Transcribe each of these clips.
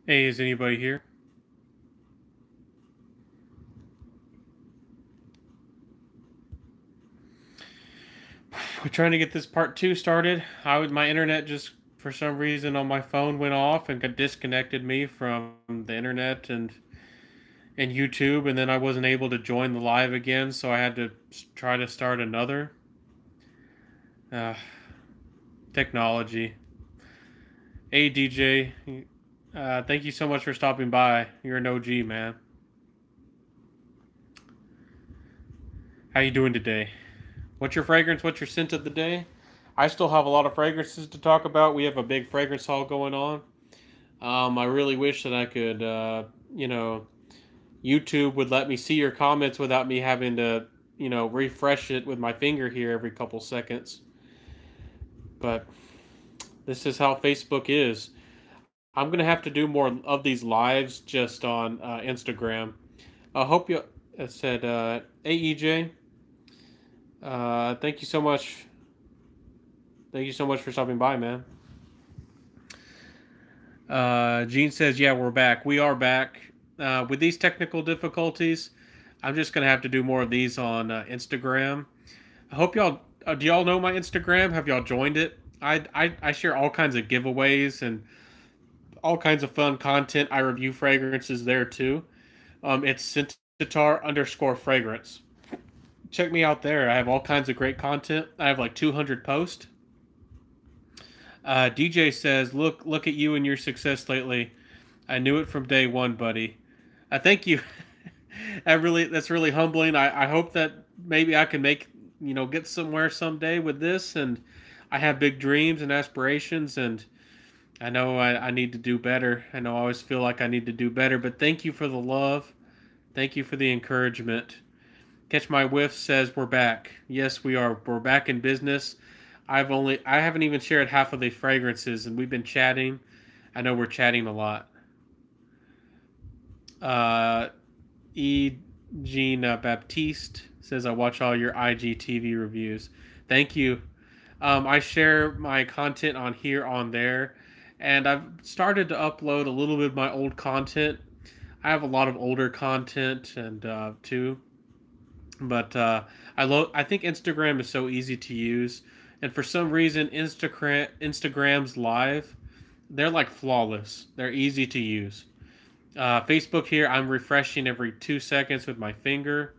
Hey, is anybody here? We're trying to get this part two started. My internet just for some reason on my phone went off and got disconnected me from the internet and YouTube, and then I wasn't able to join the live again, so I had to try to start another. Uh, Technology. Hey, DJ. Thank you so much for stopping by. You're an OG, man. How you doing today? What's your fragrance? What's your scent of the day? I still have a lot of fragrances to talk about. We have a big fragrance haul going on. I really wish that I could, you know, YouTube would let me see your comments without me having to, refresh it with my finger here every couple seconds. But this is how Facebook is. I'm gonna have to do more of these lives just on Instagram. I hope you said, AEJ. Thank you so much. Thank you so much for stopping by, man. Gene says, "Yeah, we're back. We are back. With these technical difficulties, I'm just gonna have to do more of these on Instagram. I hope y'all. Do y'all know my Instagram? Have y'all joined it? I share all kinds of giveaways and all kinds of fun content. I review fragrances there too. It's Centaur_fragrance. Check me out there. I have all kinds of great content. I have like 200 posts. DJ says, look at you and your success lately. I knew it from day one, buddy. Thank you. That's really humbling. I hope that maybe I can get somewhere someday with this. And I have big dreams and aspirations, and I know I need to do better. I know I always feel like I need to do better, but thank you for the love. Thank you for the encouragement. Catch My Whiff says we're back. Yes, we are. We're back in business. I haven't even shared half of the fragrances, and we've been chatting. I know we're chatting a lot. Uh, E. Jean Baptiste says I watch all your IGTV reviews. Thank you. I share my content on here, on there, and I've started to upload a little bit of my old content. I have a lot of older content and too, but I think Instagram is so easy to use, and for some reason Instagram's live, they're like flawless. They're easy to use. Facebook here, I'm refreshing every 2 seconds with my finger.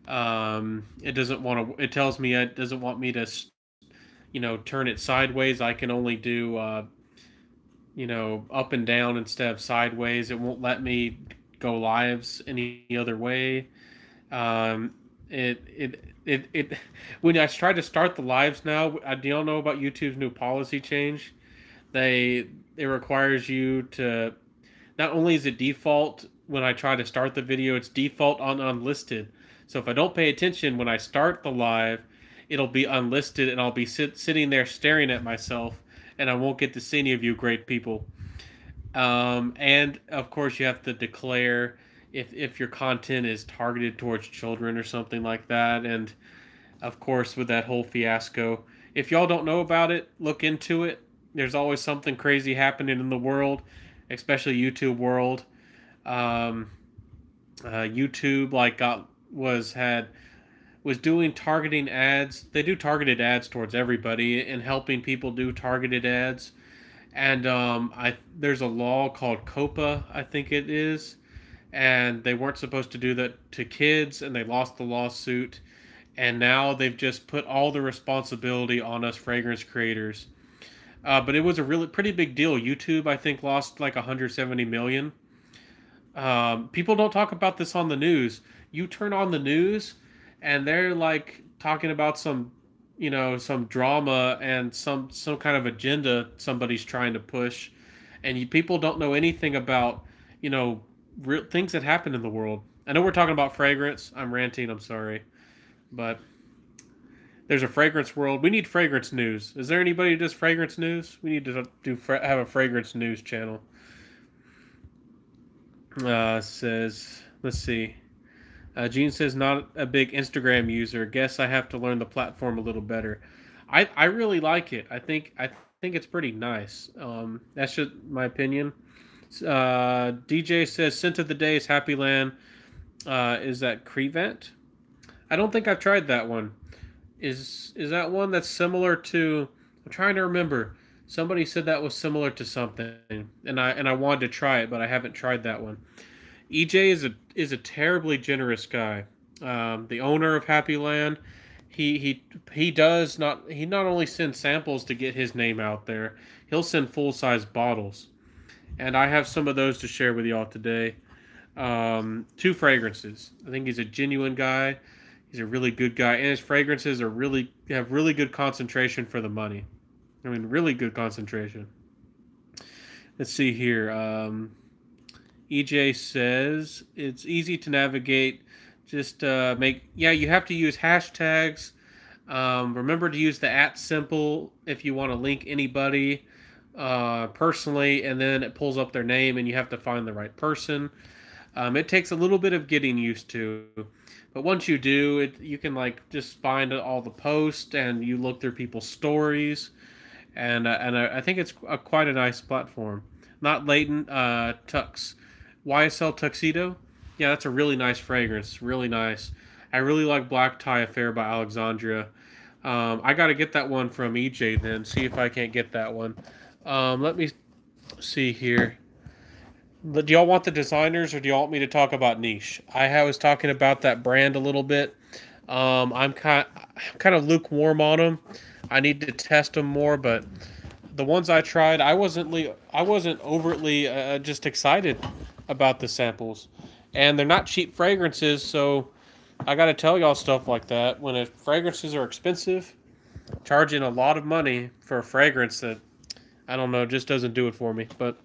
It doesn't want to. It tells me it doesn't want me to, turn it sideways. I can only do, up and down instead of sideways. It won't let me go lives any other way. Um, it when I try to start the lives now, do y'all know about YouTube's new policy change? It requires you to, not only is it default when I try to start the video, it's default on unlisted. So if I don't pay attention when I start the live, it'll be unlisted and I'll be sitting there staring at myself and I won't get to see any of you great people. And of course, you have to declare if your content is targeted towards children or something like that. And of course, with that whole fiasco, if y'all don't know about it, look into it. There's always something crazy happening in the world, especially YouTube world. Um, YouTube was doing targeting ads. They do targeted ads towards everybody and helping people do targeted ads. And I there's a law called COPA, I think it is, and they weren't supposed to do that to kids, and they lost the lawsuit. And now they've just put all the responsibility on us fragrance creators. But it was a really pretty big deal. YouTube, I think, lost like 170 million. People don't talk about this on the news. You turn on the news, and they're like talking about some drama and some kind of agenda somebody's trying to push, and people don't know anything about real things that happen in the world. I know we're talking about fragrance. I'm ranting. I'm sorry, but there's a fragrance world. We need fragrance news. Is there anybody who does fragrance news? We need to have a fragrance news channel. Says, let's see. Gene says, not a big Instagram user. Guess I have to learn the platform a little better. I really like it. I think it's pretty nice. That's just my opinion. DJ says scent of the day is Happy Land. Is that Crevent? I don't think I've tried that one. Is that one that's similar to? I'm trying to remember. Somebody said that was similar to something, and I wanted to try it, but I haven't tried that one. EJ is a terribly generous guy. The owner of Happy Land, he does not he not only sends samples to get his name out there, he'll send full size bottles, and I have some of those to share with y'all today. Two fragrances. I think he's a genuine guy. He's a really good guy, and his fragrances are really have really good concentration for the money. I mean, really good concentration. Let's see here. EJ says it's easy to navigate. Just you have to use hashtags. Remember to use the @ symbol if you want to link anybody personally, and then it pulls up their name, and you have to find the right person. It takes a little bit of getting used to, but once you do, you can like just find all the posts, and you look through people's stories, and I think it's quite a nice platform. Not latent Tux, YSL Tuxedo. Yeah, that's a really nice fragrance. Really nice. I really like Black Tie Affair by Alexandria. I got to get that one from EJ then. See if I can't get that one. Let me see here. Do y'all want the designers, or do y'all want me to talk about niche? I was talking about that brand a little bit. I'm kind of lukewarm on them. I need to test them more, but the ones I tried, I wasn't overtly just excited about the samples, and they're not cheap fragrances. So I got to tell y'all stuff like that. When fragrances are expensive, charging a lot of money for a fragrance that I don't know just doesn't do it for me. But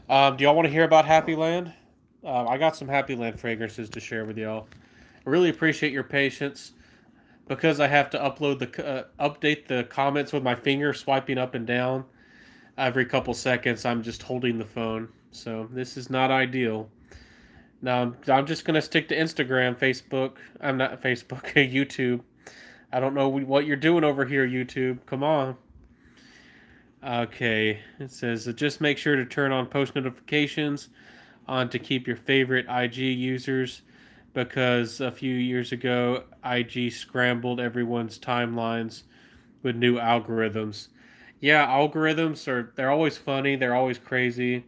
do y'all want to hear about Happy Land? I got some Happy Land fragrances to share with y'all. I really appreciate your patience because I have to update the comments with my finger swiping up and down every couple seconds. I'm just holding the phone, so this is not ideal. Now I'm just gonna stick to Instagram, Facebook. I'm not Facebook, YouTube. I don't know what you're doing over here, YouTube. Come on. Okay, it says just make sure to turn on post notifications on to keep your favorite IG users, because a few years ago IG scrambled everyone's timelines with new algorithms. Yeah, algorithms they're always funny, they're always crazy.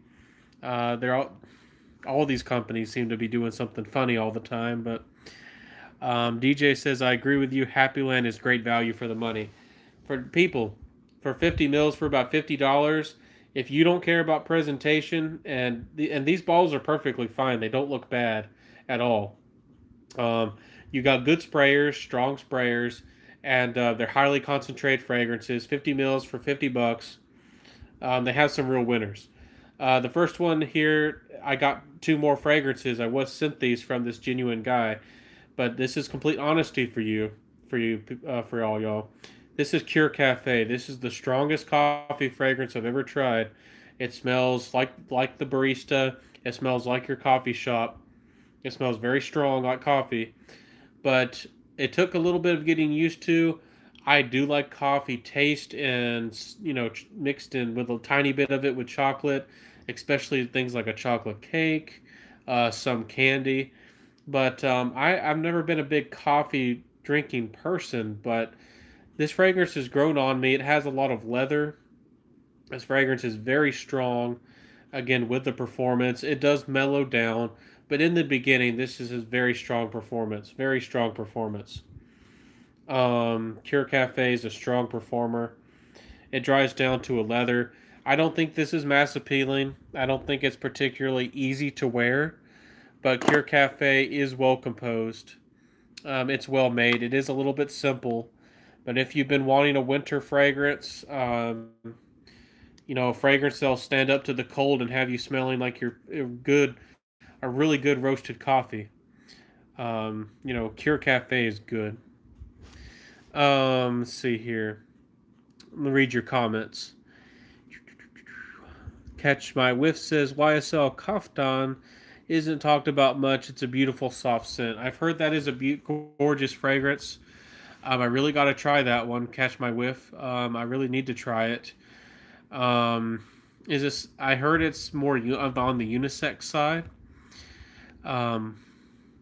All these companies seem to be doing something funny all the time, but DJ says I agree with you. Happy Land is great value for the money. For people, for 50 mils for about $50. If you don't care about presentation, and these bottles are perfectly fine, they don't look bad at all. You got good sprayers, strong sprayers, and they're highly concentrated fragrances. 50 mils for $50. They have some real winners. The first one here, I got two more fragrances. I was sent these from this genuine guy, but this is complete honesty for all y'all. This is Cure Cafe. This is the strongest coffee fragrance I've ever tried. It smells like the barista. It smells like your coffee shop. It smells very strong like coffee. But it took a little bit of getting used to. I do like coffee taste, and mixed in with a tiny bit of it with chocolate, especially things like a chocolate cake, some candy. But I've never been a big coffee drinking person, but this fragrance has grown on me. It has a lot of leather. This fragrance is very strong. Again, with the performance, it does mellow down, but in the beginning, this is a very strong performance. Very strong performance. Cure Cafe is a strong performer. It dries down to a leather. I don't think this is mass appealing. I don't think it's particularly easy to wear, but Cure Cafe is well composed. It's well made. It is a little bit simple, but if you've been wanting a winter fragrance, a fragrance that'll stand up to the cold and have you smelling like you're a really good roasted coffee. Cure Cafe is good. Let's see here. Let me read your comments. Catch My Whiff says YSL Kaftan isn't talked about much. It's a beautiful soft scent. I've heard that is a gorgeous fragrance. I really got to try that one. Catch My Whiff. I really need to try it. Is this? I heard it's more on the unisex side. Um,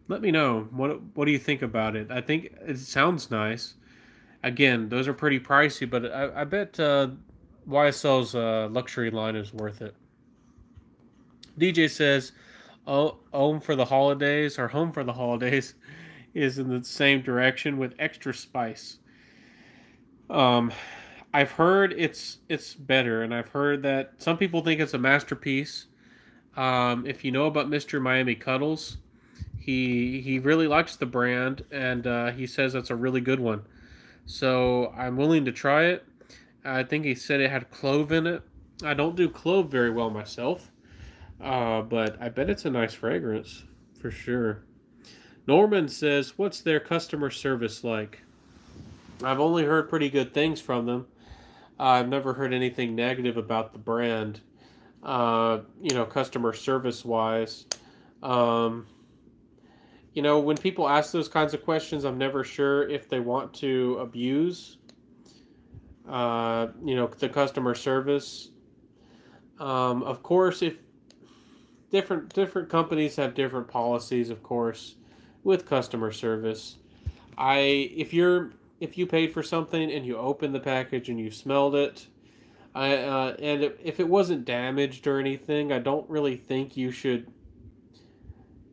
Let me know what do you think about it. I think it sounds nice. Again, those are pretty pricey, but I bet YSL's luxury line is worth it. DJ says, "Oh, home for the holidays or home for the holidays is in the same direction with extra spice." Um, I've heard it's better, and I've heard that some people think it's a masterpiece. If you know about Mr. Miami Cuddles, he really likes the brand, and he says it's a really good one. So I'm willing to try it. I think he said it had clove in it. I don't do clove very well myself, but I bet it's a nice fragrance for sure. Norman says, "What's their customer service like?" I've only heard pretty good things from them. I've never heard anything negative about the brand. Customer service wise. Um, when people ask those kinds of questions, I'm never sure if they want to abuse, the customer service. Of course, if different companies have different policies, of course, with customer service. If you paid for something and you opened the package and you smelled it, if it wasn't damaged or anything, I don't really think you should.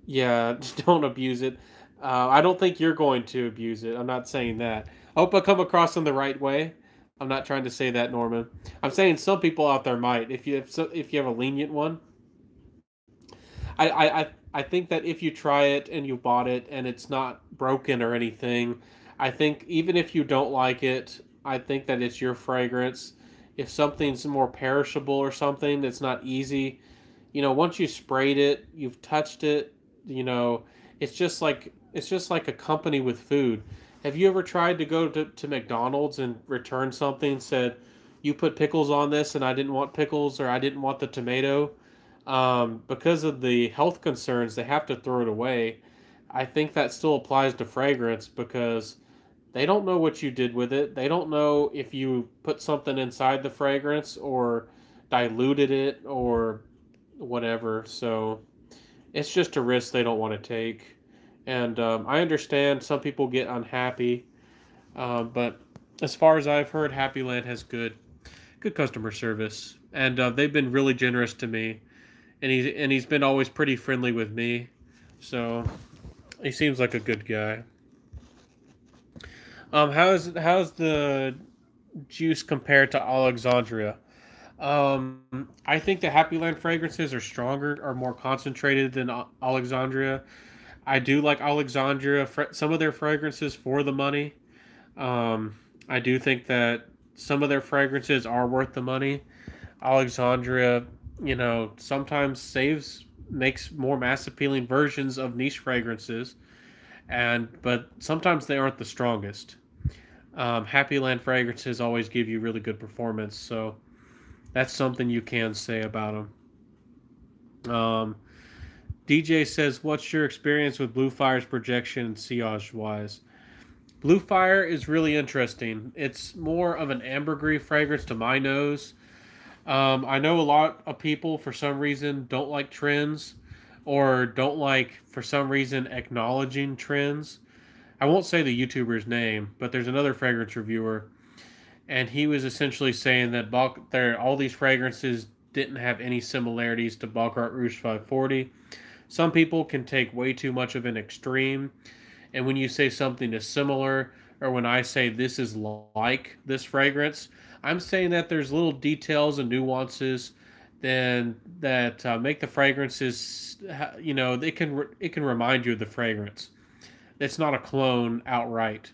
Yeah, don't abuse it. I don't think you're going to abuse it. I'm not saying that. I hope I come across in the right way. I'm not trying to say that, Norman. I'm saying some people out there might. If you have a lenient one, I think that if you try it and you bought it and it's not broken or anything, I think even if you don't like it, I think that it's your fragrance. If something's more perishable or something that's not easy, once you sprayed it, you've touched it, you know, it's just like a company with food. Have you ever tried to go to McDonald's and return something said you put pickles on this and I didn't want pickles or I didn't want the tomato? Because of the health concerns, they have to throw it away. I think that still applies to fragrance because they don't know what you did with it. They don't know if you put something inside the fragrance or diluted it or whatever. So it's just a risk they don't want to take. And I understand some people get unhappy, but as far as I've heard, Happy Land has good customer service, and they've been really generous to me. And he's been always pretty friendly with me, so he seems like a good guy. How's the juice compared to Alexandria? I think the Happy Land fragrances are stronger, are more concentrated than Alexandria. I do like Alexandria, some of their fragrances for the money. Um, I do think that some of their fragrances are worth the money. Alexandria, sometimes makes more mass appealing versions of niche fragrances, but sometimes they aren't the strongest. Happy Land fragrances always give you really good performance, so that's something you can say about them. DJ says, "What's your experience with Blue Fire's projection and sillage wise?" Blue Fire is really interesting. It's more of an ambergris fragrance to my nose. I know a lot of people, for some reason, don't like trends or don't like, for some reason, acknowledging trends. I won't say the YouTuber's name, but there's another fragrance reviewer, and he was essentially saying that all these fragrances didn't have any similarities to Baccarat Rouge 540. Some people can take way too much of an extreme, and when you say something is similar, or when I say this is like this fragrance, I'm saying that there's little details and nuances then that make the fragrances, it can remind you of the fragrance. It's not a clone outright.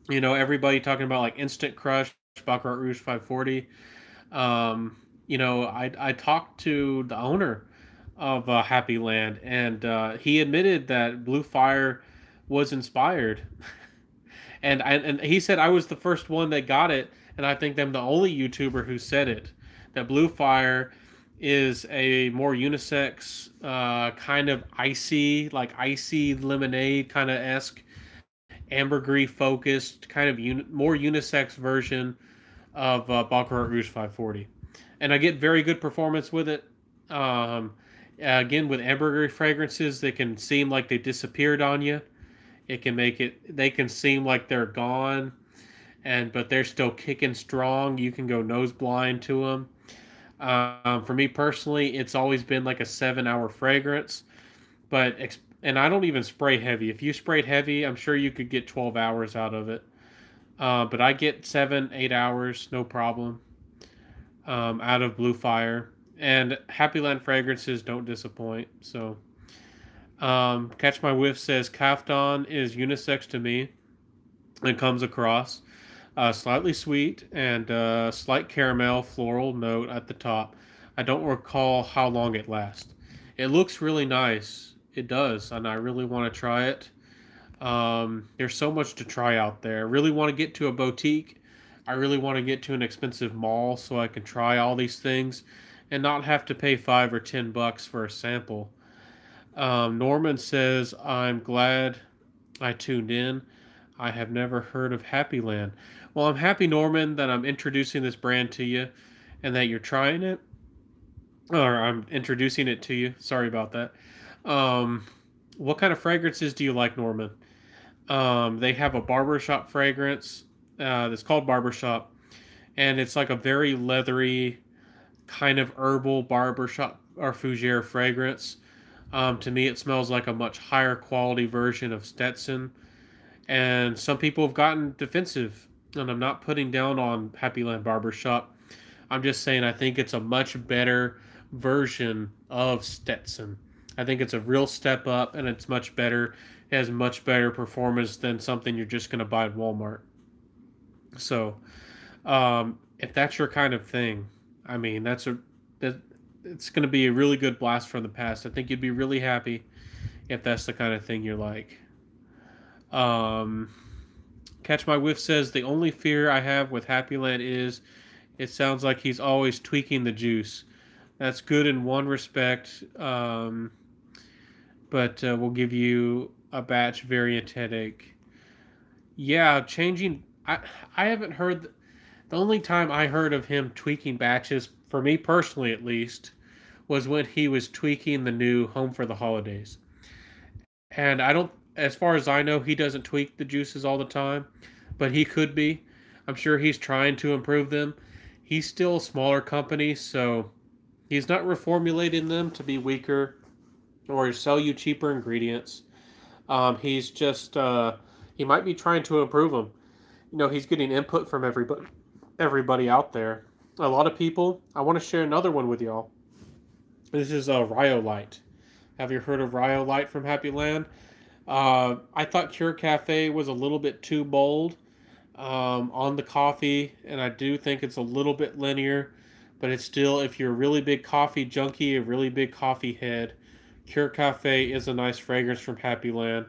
Everybody talking about like Instant Crush, Baccarat Rouge 540. I talked to the owner of Happy Land, and he admitted that Blue Fire was inspired, and he said I was the first one that got it, and I think I'm the only YouTuber who said it. That Blue Fire is a more unisex, kind of icy lemonade kind of esque, ambergris focused, kind of more unisex version of Baccarat Rouge 540. and I get very good performance with it. Um, Again, with ambergris fragrances, they can seem like they disappeared on you. It can make it. They can seem like they're gone, and but they're still kicking strong. You can go nose blind to them. For me personally, it's always been like a 7 hour fragrance, but and I don't even spray heavy. If you sprayed heavy, I'm sure you could get 12 hours out of it. But I get 7, 8 hours, no problem, out of Blue Fire. And Happy Land fragrances don't disappoint. So, Catch My Whiff says Kaftan is unisex to me and comes across slightly sweet and slight caramel floral note at the top. I don't recall how long it lasts. It looks really nice. It does, and I really want to try it. There's so much to try out there. I really want to get to a boutique. I really want to get to an expensive mall so I can try all these things and not have to pay $5 or $10 for a sample. Norman says, I'm glad I tuned in. I have never heard of Happy Land. Well, I'm happy, Norman, that I'm introducing this brand to you and that you're trying it. Or I'm introducing it to you. Sorry about that. Um, what kind of fragrances do you like, Norman? They have a barbershop fragrance that's called Barbershop, and it's like a very leathery, kind of herbal barbershop or fougere fragrance. To me, it smells like a much higher quality version of Stetson, and some people have gotten defensive. And I'm not putting down on Happy Land Barbershop. I'm just saying I think it's a much better version of Stetson. I think it's a real step up, and it's much better. It has much better performance than something you're just going to buy at Walmart. So, if that's your kind of thing, I mean, that it's going to be a really good blast from the past. I think you'd be really happy if that's the kind of thing you like. Um, Catch My Whiff says the only fear I have with Happy Land is it sounds like he's always tweaking the juice. That's good in one respect, but will give you a batch variant headache. Yeah, changing. I haven't heard. The only time I heard of him tweaking batches, for me personally at least, was when he was tweaking the new Home for the Holidays. And I don't, as far as I know, he doesn't tweak the juices all the time, but he could be. I'm sure he's trying to improve them. He's still a smaller company, so he's not reformulating them to be weaker or sell you cheaper ingredients. He's just he might be trying to improve them. You know, he's getting input from everybody out there. A lot of people. I want to share another one with y'all. This is Rhyolite. Have you heard of Rhyolite from Happy Land? I thought Cure Cafe was a little bit too bold on the coffee, and I do think it's a little bit linear, but it's still, if you're a really big coffee junkie, a really big coffee head, Cure Cafe is a nice fragrance from Happy Land.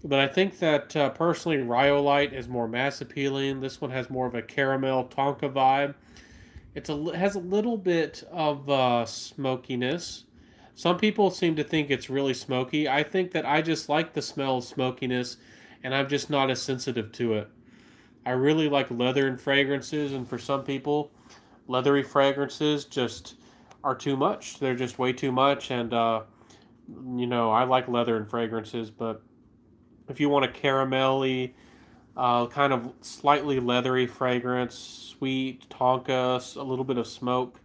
But I think that personally, Rhyolite is more mass appealing. This one has more of a caramel tonka vibe. It has a little bit of smokiness. Some people seem to think it's really smoky. I think that I just like the smell of smokiness, and I'm just not as sensitive to it. I really like leather and fragrances, and for some people, leathery fragrances just are too much. They're just way too much, and I like leather and fragrances, but if you want a caramelly, kind of slightly leathery fragrance, sweet, tonka, a little bit of smoke,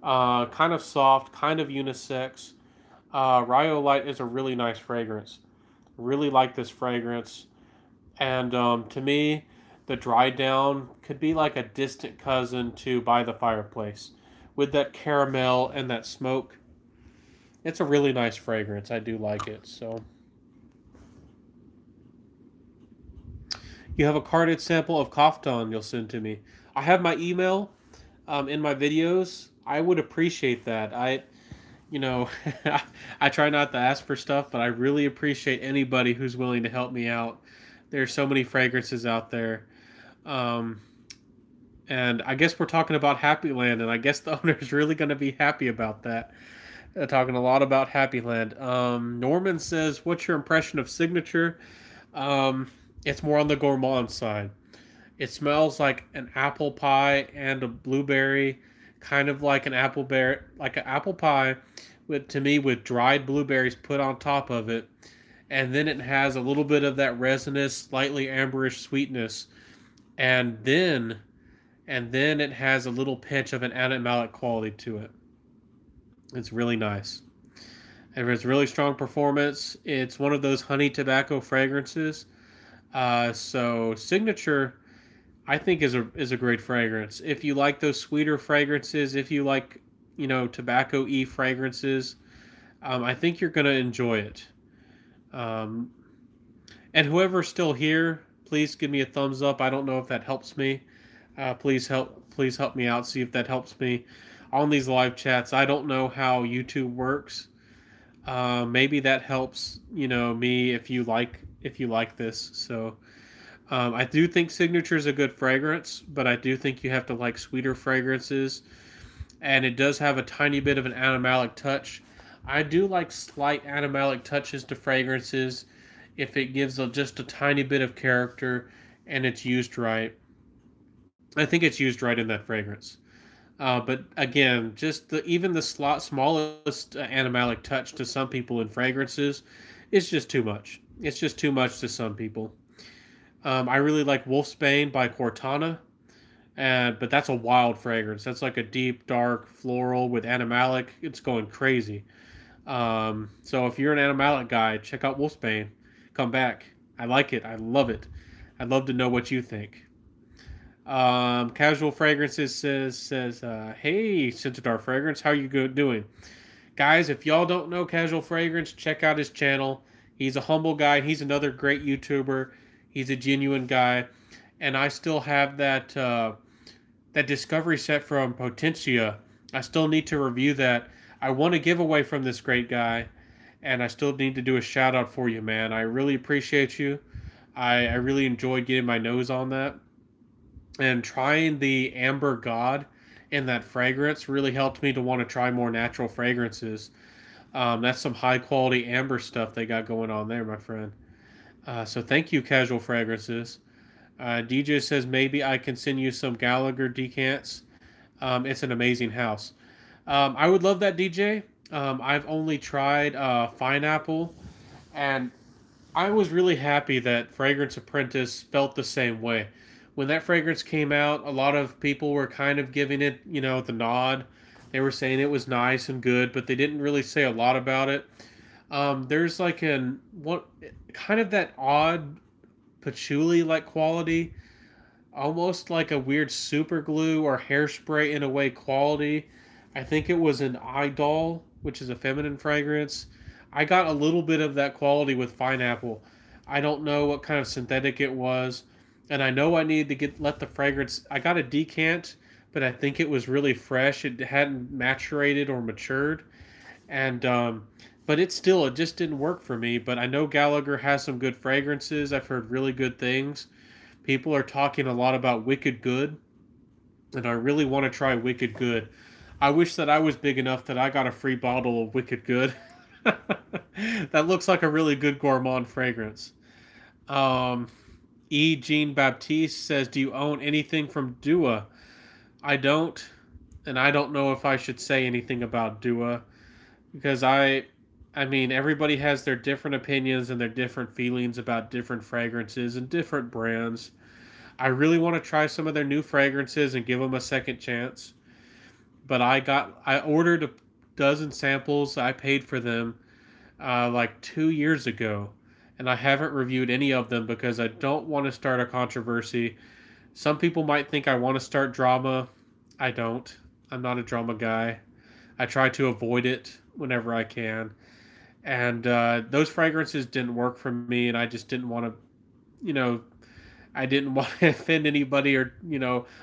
kind of soft, kind of unisex, Rhyolite is a really nice fragrance. Really like this fragrance. And to me, the Dry Down could be like a distant cousin to By the Fireplace. With that caramel and that smoke, it's a really nice fragrance. I do like it. So, you have a carded sample of Kaftan you'll send to me. I have my email in my videos. I would appreciate that. You know, I try not to ask for stuff, but I really appreciate anybody who's willing to help me out. There's so many fragrances out there. Um, and I guess we're talking about Happy Land, and I guess the owner is really going to be happy about that. Talking a lot about Happy Land. Norman says, what's your impression of Signature? It's more on the gourmand side. It smells like an apple pie and a blueberry kind of like an like an apple pie, with to me with dried blueberries put on top of it, and then it has a little bit of that resinous, slightly amberish sweetness, and then it has a little pinch of an animalic quality to it. It's really nice. And it's really strong performance. It's one of those honey tobacco fragrances. So signature, I think is a great fragrance. If you like those sweeter fragrances, if you like tobacco y fragrances, I think you're gonna enjoy it. Um, and whoever's still here, please give me a thumbs up. I don't know if that helps me. Please help me out. See if that helps me on these live chats. I don't know how YouTube works. Maybe that helps me if you like this. So I do think Signature is a good fragrance, but I do think you have to like sweeter fragrances, and it does have a tiny bit of an animalic touch. I do like slight animalic touches to fragrances if it gives just a tiny bit of character and it's used right. I think it's used right in that fragrance. But again, just even the smallest animalic touch to some people in fragrances is just too much. It's just too much to some people. I really like Wolfsbane by Cortana, but that's a wild fragrance. That's like a deep, dark floral with animalic. It's going crazy. So if you're an animalic guy, check out Wolfsbane. Come back. I like it. I love it. I'd love to know what you think. Casual Fragrances says, hey, Scented Our Fragrance, how you doing? Guys, if y'all don't know Casual Fragrance, check out his channel. He's a humble guy. He's another great YouTuber. He's a genuine guy. And I still have that discovery set from Potentia. I still need to review that. I want a giveaway from this great guy, and I still need to do a shout out for you, man. I really appreciate you. I really enjoyed getting my nose on that. And trying the Amber God in that fragrance really helped me to want to try more natural fragrances. That's some high quality amber stuff they got going on there, my friend. So thank you, Casual Fragrances. DJ says maybe I can send you some Gallagher decants. It's an amazing house. I would love that, DJ. I've only tried Pineapple, and I was really happy that Fragrance Apprentice felt the same way. When that fragrance came out, a lot of people were kind of giving it, the nod. They were saying it was nice and good, but they didn't really say a lot about it. There's like what kind of that odd patchouli like quality, almost like a weird super glue or hairspray in a way quality. I think it was an Idol, which is a feminine fragrance. I got a little bit of that quality with Pineapple. I don't know what kind of synthetic it was, and I know I needed to let the fragrance. I got a decant, but I think it was really fresh. It hadn't maturated or matured, and but it just didn't work for me. But I know Gallagher has some good fragrances. I've heard really good things. People are talking a lot about Wicked Good, and I really want to try Wicked Good. I wish that I was big enough that I got a free bottle of Wicked Good. That looks like a really good gourmand fragrance. Um, E. Jean Baptiste says, "Do you own anything from Dua?" I don't, and I don't know if I should say anything about Dua because I mean, everybody has their different opinions and their different feelings about different fragrances and different brands. I really want to try some of their new fragrances and give them a second chance. But I ordered a dozen samples. I paid for them like 2 years ago, and I haven't reviewed any of them because I don't want to start a controversy. Some people might think I want to start drama. I don't. I'm not a drama guy. I try to avoid it whenever I can. And those fragrances didn't work for me, and I just didn't want to, you know, I didn't want to offend anybody or,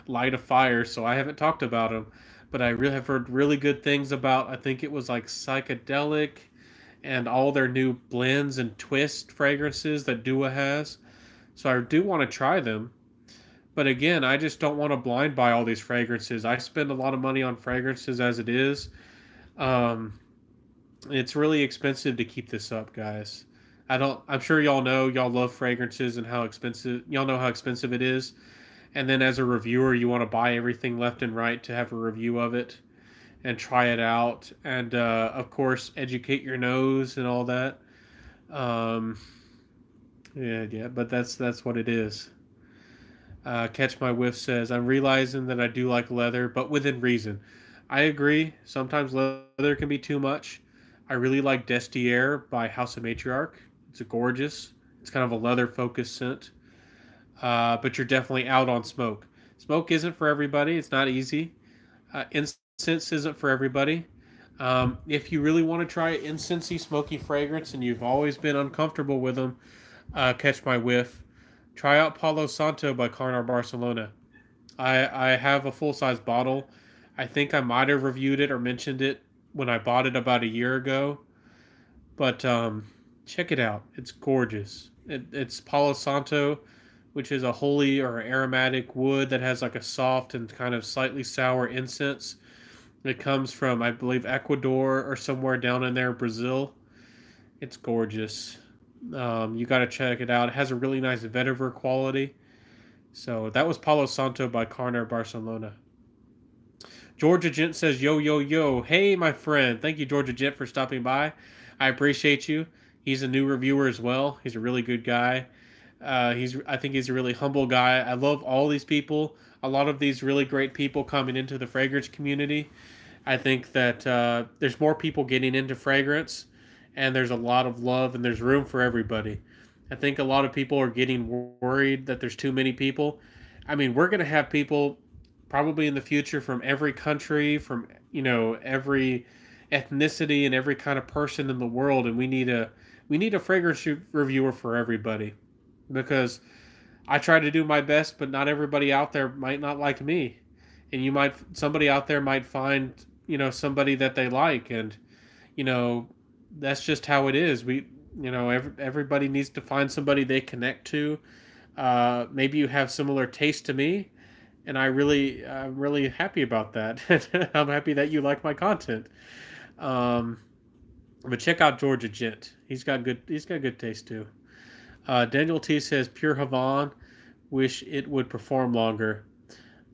light a fire, so I haven't talked about them. But I really have heard really good things about, I think it was like Psychedelic and all their new blends and twist fragrances that Dua has. So I do want to try them. But again, I just don't want to blind buy all these fragrances. I spend a lot of money on fragrances as it is. Um, it's really expensive to keep this up, guys. I'm sure y'all know, y'all love fragrances and how expensive, y'all know how expensive it is. and then as a reviewer, you want to buy everything left and right to have a review of it and try it out, and of course, educate your nose and all that. Um, yeah, but that's what it is. Catch My Whiff says, I'm realizing that I do like leather, but within reason. I agree. Sometimes leather can be too much. I really like Destier by House of Matriarch. It's a gorgeous. It's kind of a leather focused scent. But you're definitely out on smoke. Smoke isn't for everybody. It's not easy. Incense isn't for everybody. If you really want to try incensey, smoky fragrance, and you've always been uncomfortable with them, Catch My Whiff. Try out Palo Santo by Carnar Barcelona. I have a full size bottle. I think I might have reviewed it or mentioned it when I bought it about a year ago. But check it out. It's gorgeous. It's Palo Santo, which is a holy or aromatic wood that has like a soft and kind of slightly sour incense. It comes from, I believe, Ecuador or somewhere down in there, Brazil. It's gorgeous. You got to check it out. It has a really nice vetiver quality. So that was Palo Santo by Carnar Barcelona. Georgia Gent says, yo, yo, yo. Hey, my friend. Thank you, Georgia Gent, for stopping by. I appreciate you. He's a new reviewer as well. He's a really good guy. I think he's a really humble guy. I love all these people. A lot of these really great people coming into the fragrance community. I think that there's more people getting into fragrance, and there's a lot of love, and there's room for everybody. I think a lot of people are getting worried that there's too many people. I mean, we're going to have people probably in the future from every country, from every ethnicity and every kind of person in the world, and we need a fragrance reviewer for everybody, because I try to do my best, but not everybody out there might not like me, and somebody out there might find somebody that they like, and you know that's just how it is. Everybody needs to find somebody they connect to. Maybe you have similar taste to me, and I'm really happy about that. I'm happy that you like my content. Um, but check out Georgia Gent. He's got good taste too. Daniel T says Pure Havana. Wish it would perform longer.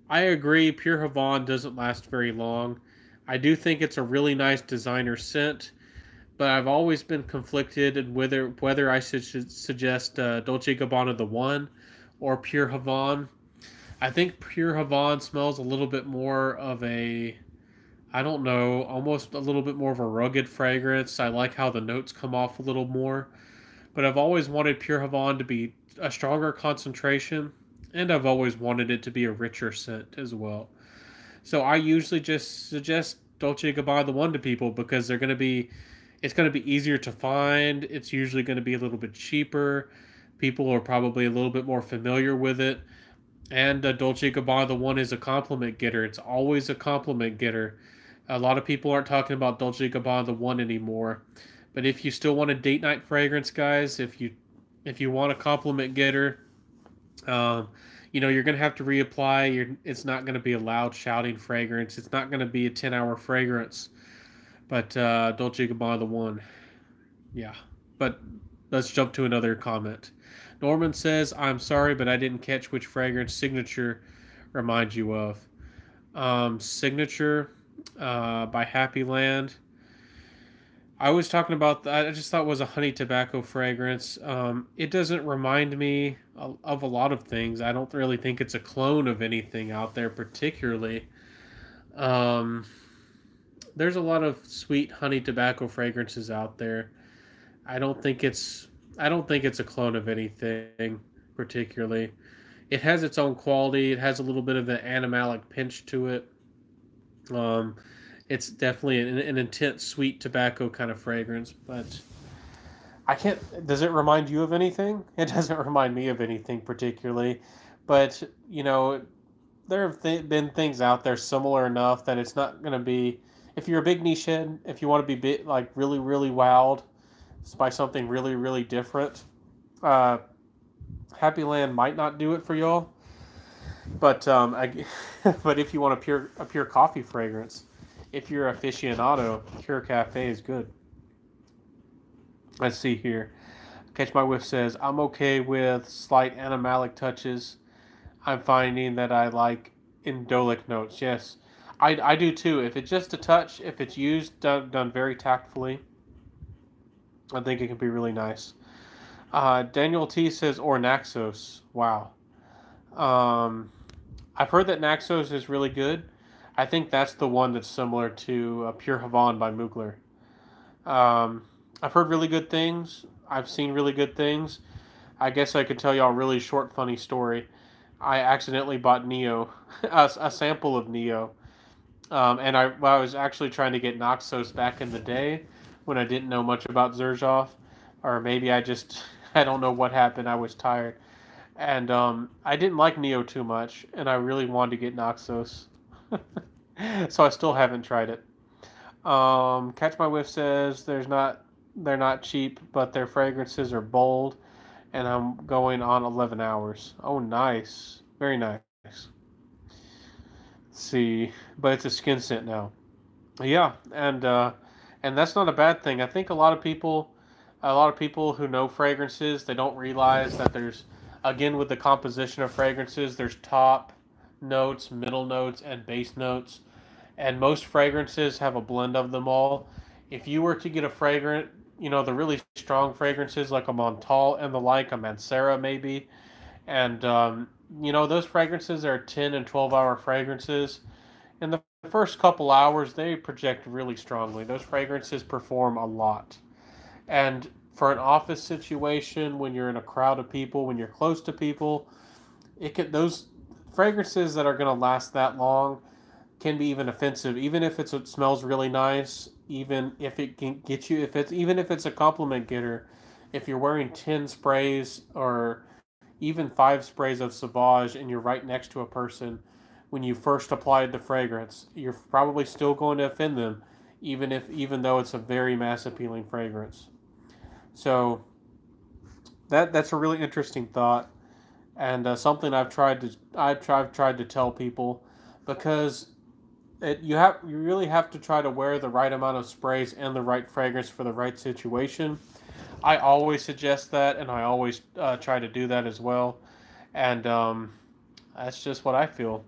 I agree. Pure Havana doesn't last very long. I do think it's a really nice designer scent, but I've always been conflicted in whether I should suggest Dolce Gabbana the One or Pure Havana. I think Pure Havana smells a little bit more of a, I don't know, almost a little bit more of a rugged fragrance. I like how the notes come off a little more, but I've always wanted Pure Havana to be a stronger concentration, and I've always wanted it to be a richer scent as well. So I usually just suggest Dolce Gabbana the One to people because it's going to be easier to find. It's usually going to be a little bit cheaper. People are probably a little bit more familiar with it. And Dolce Gabbana the One is a compliment getter. It's always a compliment getter. A lot of people aren't talking about Dolce Gabbana the One anymore. But if you still want a date night fragrance, guys, if you want a compliment getter, um, you're gonna have to reapply. It's not gonna be a loud shouting fragrance. It's not gonna be a 10-hour fragrance. But Dolce Gabbana the One, yeah. But let's jump to another comment. Norman says, "I'm sorry, but I didn't catch which fragrance Signature reminds you of." Signature by Happy Land. I was talking about that. I just thought it was a honey tobacco fragrance. It doesn't remind me of a lot of things. I don't really think it's a clone of anything out there particularly. Um, there's a lot of sweet honey tobacco fragrances out there. I don't think it's I don't think it's a clone of anything particularly. It has its own quality. It has a little bit of an animalic pinch to it. Um, it's definitely an intense sweet tobacco kind of fragrance, but I can't. Does it remind you of anything? It doesn't remind me of anything particularly, but there have been things out there similar enough that it's not going to be. If you're a big niche head, if you want to be like really really wowed by something really really different, uh, Happy Land might not do it for y'all. But but if you want a pure coffee fragrance, if you're aficionado, Pure Cafe is good. Let's see here. Catch My Whiff says, I'm okay with slight animalic touches. I'm finding that I like indolic notes. Yes, I do too. If it's just a touch, if it's used done very tactfully, I think it can be really nice. Daniel T says or Naxos. Wow. Um, I've heard that Naxos is really good. I think that's the one that's similar to Pure Havan by Mugler. Um, I've heard really good things. I've seen really good things. I guess I could tell y'all a really short, funny story. I accidentally bought Neo, a sample of Neo, and I was actually trying to get Noxos back in the day when I didn't know much about Zerzhov, or maybe I just I don't know what happened. I was tired, and I didn't like Neo too much, and I really wanted to get Noxos, so I still haven't tried it. Catch My Whiff says they're not cheap, but their fragrances are bold, and I'm going on 11 hours. Oh, nice, very nice. Let's see, but it's a skin scent now. Yeah, and that's not a bad thing. I think a lot of people who know fragrances, they don't realize that there's, again, with the composition of fragrances, there's top notes, middle notes, and base notes, and most fragrances have a blend of them all. If you were to get a fragrant, the really strong fragrances like a Montal and the like, a Mancera maybe, and those fragrances are 10 and 12-hour fragrances. In the first couple hours, they project really strongly. Those fragrances perform a lot. And for an office situation, when you're in a crowd of people, when you're close to people, those fragrances that are going to last that long can be even offensive, even if it smells really nice, even if it can get you, even if it's a compliment getter. If you're wearing 10 sprays or even 5 sprays of Sauvage and you're right next to a person when you first applied the fragrance, you're probably still going to offend them, even though it's a very mass appealing fragrance. So that's a really interesting thought, and something I've tried to tell people, because you really have to try to wear the right amount of sprays and the right fragrance for the right situation. I always suggest that, and I always try to do that as well, and that's just what I feel.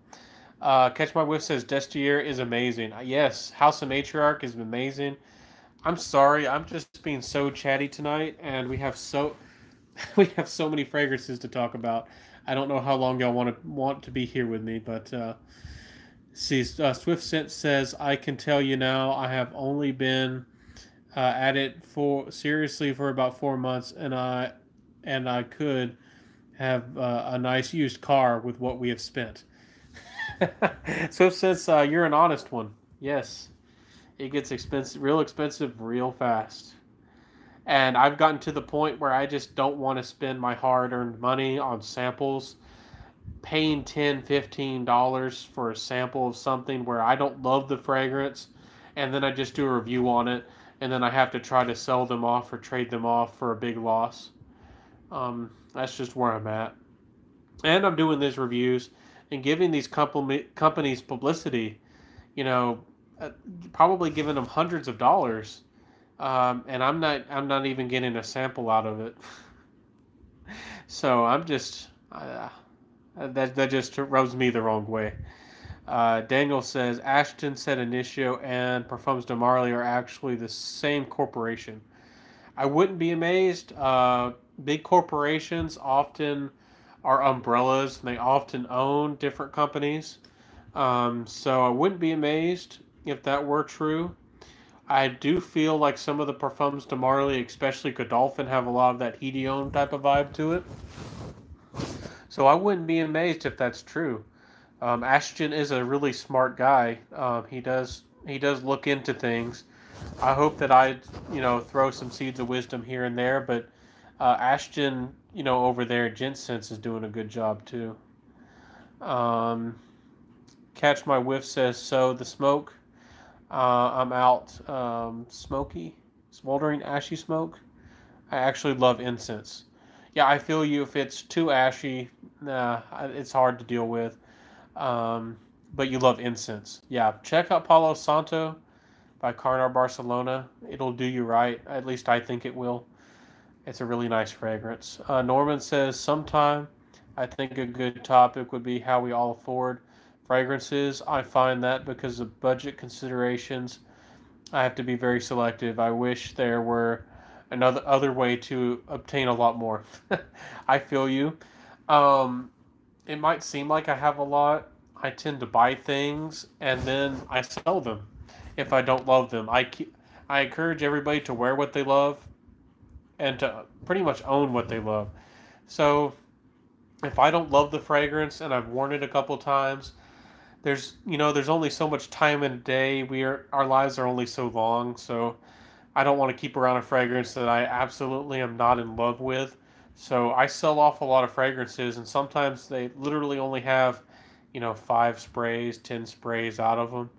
Catch My Whiff says Destier is amazing. Yes, House of Matriarch is amazing. I'm sorry, I'm just being so chatty tonight, and we have so many fragrances to talk about. I don't know how long y'all want to be here with me, but see, Swift Scent says I can tell you now. I have only been at it for seriously for about 4 months, and I could have a nice used car with what we have spent. Swift says you're an honest one. Yes, it gets expensive, real fast. And I've gotten to the point where I just don't want to spend my hard-earned money on samples. Paying $10, $15 for a sample of something where I don't love the fragrance, and then I just do a review on it, and then I have to try to sell them off or trade them off for a big loss. That's just where I'm at. And I'm doing these reviews and giving these companies publicity, you know, probably giving them hundreds of dollars, and I'm not even getting a sample out of it. So I'm just that just rubs me the wrong way. Daniel says Ashton said Initio and Parfums de Marly are actually the same corporation. I wouldn't be amazed. Big corporations often are umbrellas. And they often own different companies. So I wouldn't be amazed if that were true. I do feel like some of the Parfums de Marly, especially Godolphin, have a lot of that Hedione type of vibe to it. So I wouldn't be amazed if that's true. Ashton is a really smart guy. He does look into things. I hope that I throw some seeds of wisdom here and there, but Ashton over there at Gentsense is doing a good job too. Catch My Whiff says so. The smoke. I'm out. Smoky, smoldering, ashy smoke. I actually love incense. Yeah, I feel you. If it's too ashy, nah, it's hard to deal with. But you love incense. Yeah, check out Palo Santo by Carnar Barcelona. It'll do you right. At least I think it will. It's a really nice fragrance. Norman says sometime I think a good topic would be how we all afford fragrances. I find that because of budget considerations, I have to be very selective. I wish there were another other way to obtain a lot more. I feel you. Um, it might seem like I have a lot. I tend to buy things and then I sell them if I don't love them. I encourage everybody to wear what they love and to pretty much own what they love. So if I don't love the fragrance and I've worn it a couple times, there's only so much time in a day. Our lives are only so long, so I don't want to keep around a fragrance that I absolutely am not in love with. So I sell off a lot of fragrances, and sometimes they literally only have, 5 sprays, 10 sprays out of them.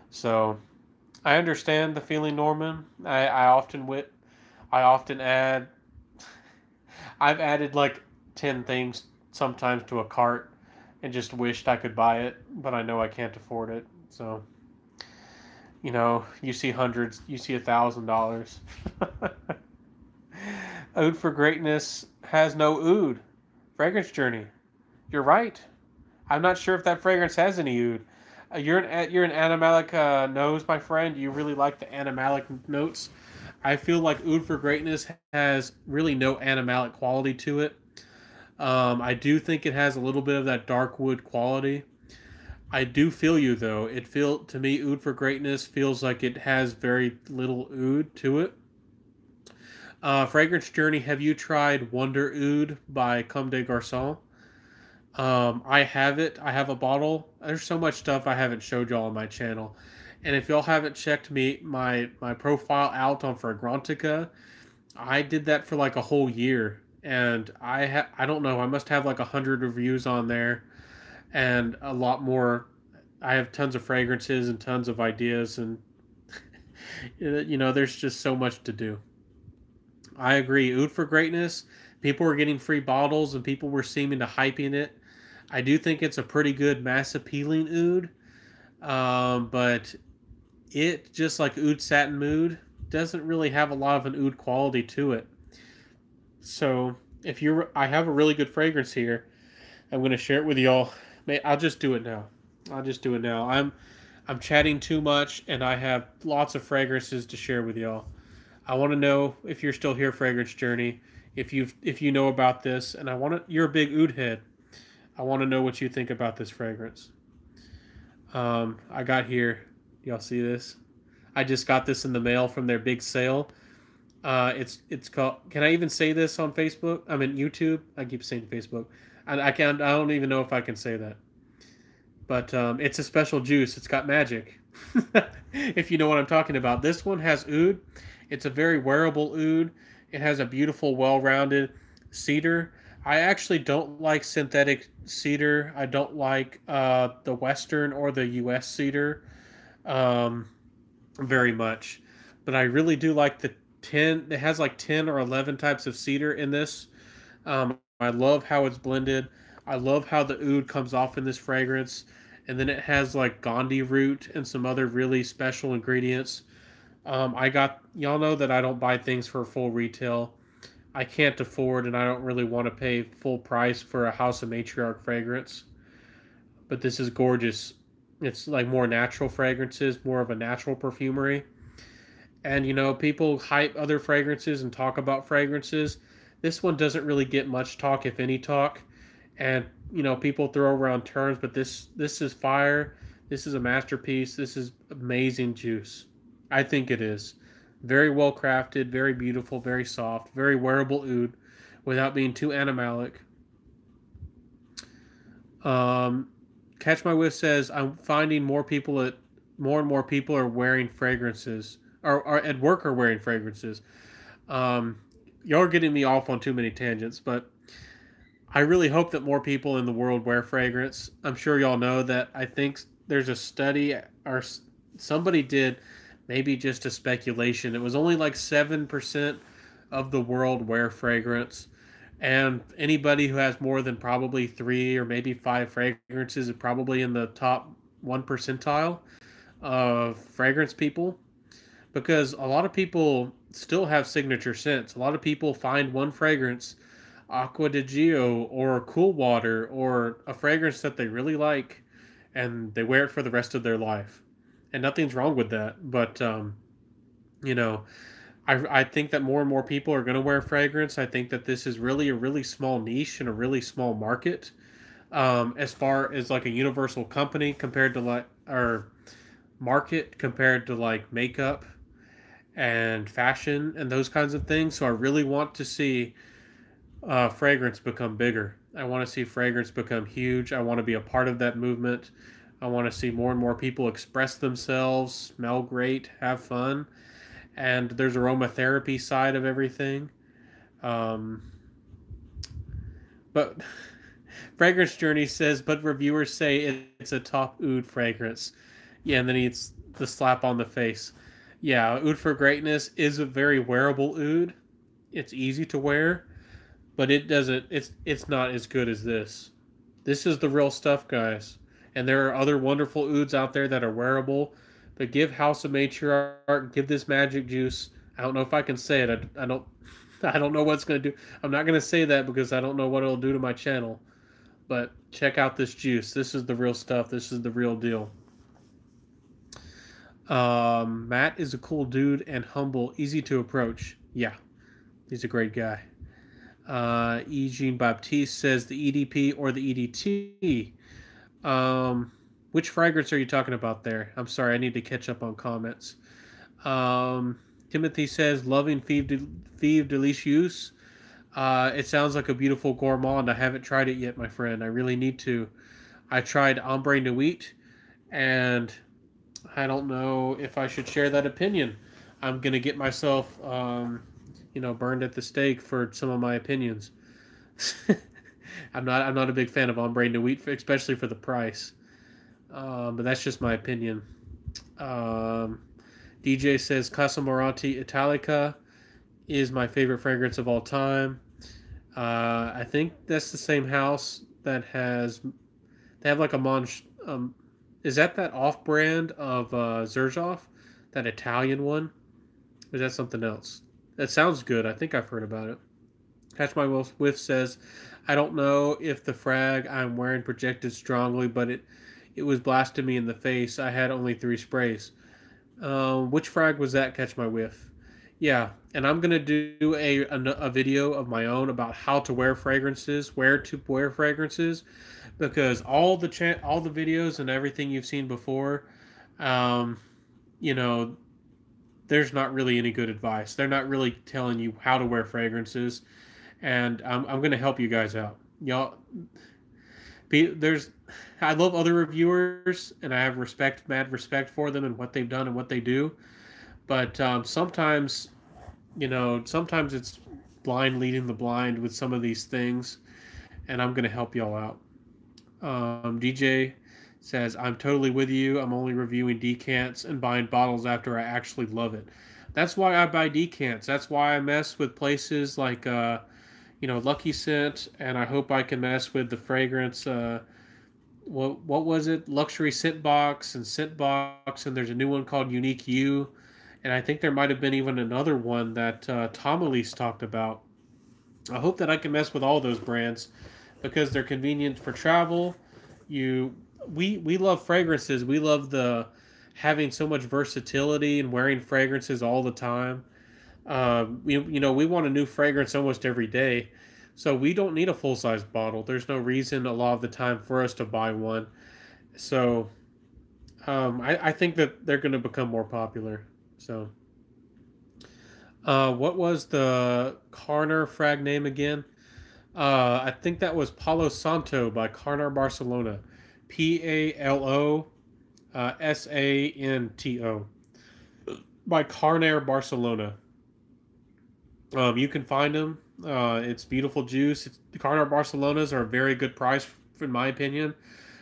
So I understand the feeling, Norman. I often add. I've added like 10 things sometimes to a cart, and just wished I could buy it, but I know I can't afford it. So you see hundreds, you see $1,000. Oud for Greatness has no oud. Fragrance Journey. You're right. I'm not sure if that fragrance has any oud. You're an animalic nose, my friend. You really like the animalic notes. I feel like Oud for Greatness has really no animalic quality to it. I do think it has a little bit of that dark wood quality. I do feel you though. To me, Oud for Greatness feels like it has very little oud to it. Fragrance Journey. Have you tried Wonder Oud by Comme des Garçons? I have it. I have a bottle. There's so much stuff I haven't showed y'all on my channel, and if y'all haven't checked my profile out on Fragrantica, I did that for like a whole year, and I don't know. I must have like 100 reviews on there, and a lot more. I have tons of fragrances and tons of ideas, and there's just so much to do. I agree. Oud for Greatness. People were getting free bottles, and people were seeming to hyping it. I do think it's a pretty good mass appealing oud, but it just like Oud Satin Mood doesn't really have a lot of an oud quality to it. So I have a really good fragrance here. I'm gonna share it with y'all. I'll just do it now. I'll just do it now. I'm chatting too much, and I have lots of fragrances to share with y'all. I want to know if you're still here, Fragrance Journey. If you know about this, and you're a big oud head. I want to know what you think about this fragrance. I got here. Y'all see this? I just got this in the mail from their big sale. It's called. Can I even say this on Facebook? I mean YouTube. I keep saying Facebook. I can't. I don't even know if I can say that. But it's a special juice. It's got magic. If you know what I'm talking about. This one has oud. It's a very wearable oud. It has a beautiful, well-rounded cedar. I actually don't like synthetic cedar. I don't like the Western or the U.S. cedar um, very much. But I really do like the 10. It has like 10 or 11 types of cedar in this. I love how it's blended. I love how the oud comes off in this fragrance. And then it has like Gandhi root and some other really special ingredients. Y'all know that I don't buy things for full retail. I can't afford and I don't really want to pay full price for a House of Matriarch fragrance. But this is gorgeous. It's like more natural fragrances, more of a natural perfumery. And people hype other fragrances and talk about fragrances. This one doesn't really get much talk, if any talk. And people throw around terms, but this is fire. This is a masterpiece. This is amazing juice. I think it is. Very well crafted, very beautiful, very soft, very wearable oud without being too animalic. Catch My Whiff says, I'm finding more and more people are wearing fragrances, or at work are wearing fragrances. Y'all are getting me off on too many tangents, but I really hope that more people in the world wear fragrance. I'm sure y'all know that. I think there's a study, or somebody did, maybe just a speculation. It was only like 7% of the world wear fragrance. And anybody who has more than probably 3 or maybe 5 fragrances is probably in the top 1 percentile of fragrance people. Because a lot of people still have signature scents. A lot of people find one fragrance Aqua di Gio or Cool Water or a fragrance that they really like and they wear it for the rest of their life. And nothing's wrong with that. But, you know, I think that more and more people are going to wear fragrance. I think that this is really a really small niche and a really small market, as far as like a universal company compared to like, or market compared to like makeup and fashion and those kinds of things. So I really want to see fragrance become bigger. I want to see fragrance become huge. I want to be a part of that movement. I want to see more and more people express themselves, smell great, have fun, and there's aromatherapy side of everything. Um, but Fragrance Journey says, but reviewers say it's a top oud fragrance. Yeah, and then it's the slap on the face. Yeah, Oud for Greatness is a very wearable oud. It's easy to wear, but it doesn't. It's not as good as this. This is the real stuff, guys. And there are other wonderful ouds out there that are wearable. But give House of Matriarch, give this magic juice. I don't know if I can say it. I don't. I don't know what's gonna do. I'm not gonna say that because I don't know what it'll do to my channel. But check out this juice. This is the real stuff. This is the real deal. Matt is a cool dude and humble, easy to approach. Yeah, he's a great guy. Eugene Baptiste says the EDP or the EDT. Which fragrance are you talking about there? I'm sorry, I need to catch up on comments. Timothy says loving Five Delicious. It sounds like a beautiful gourmand. I haven't tried it yet, my friend. I really need to. I tried Ombre Nuit, and I don't know if I should share that opinion. I'm gonna get myself, burned at the stake for some of my opinions. I'm not a big fan of Ombre Nuit, especially for the price. But that's just my opinion. DJ says Casa Morante Italica is my favorite fragrance of all time. I think that's the same house that has they have like a is that off brand of Xerjoff, that Italian one? Or is that something else? That sounds good. I think I've heard about it. Catch My Whiff says, I don't know if the frag I'm wearing projected strongly, but it was blasting me in the face. I had only 3 sprays. Which frag was that, Catch My Whiff? Yeah, and I'm gonna do a video of my own about how to wear fragrances, where to wear fragrances, because all the videos and everything you've seen before, um, you know, there's not really any good advice. They're not really telling you how to wear fragrances, and I'm gonna help you guys out, y'all. There's I love other reviewers, and I have mad respect for them and what they've done and what they do. But sometimes, sometimes it's blind leading the blind with some of these things, and I'm going to help y'all out. DJ says, I'm totally with you. I'm only reviewing decants and buying bottles after I actually love it. That's why I buy decants. That's why I mess with places like, Lucky Scent, and I hope I can mess with the fragrance. What was it? Luxury Scent Box and Scent Box, and there's a new one called Unique You. And I think there might have been even another one that Tom Elise talked about. I hope that I can mess with all those brands because they're convenient for travel. We love fragrances. We love the having so much versatility and wearing fragrances all the time. We want a new fragrance almost every day, so we don't need a full size bottle. There's no reason a lot of the time for us to buy one. So I think that they're going to become more popular. So, what was the Carner frag name again? I think that was Palo Santo by Carner Barcelona. Palo Santo by Carner Barcelona. You can find them. It's beautiful juice. The Carner Barcelonas are a very good price, in my opinion,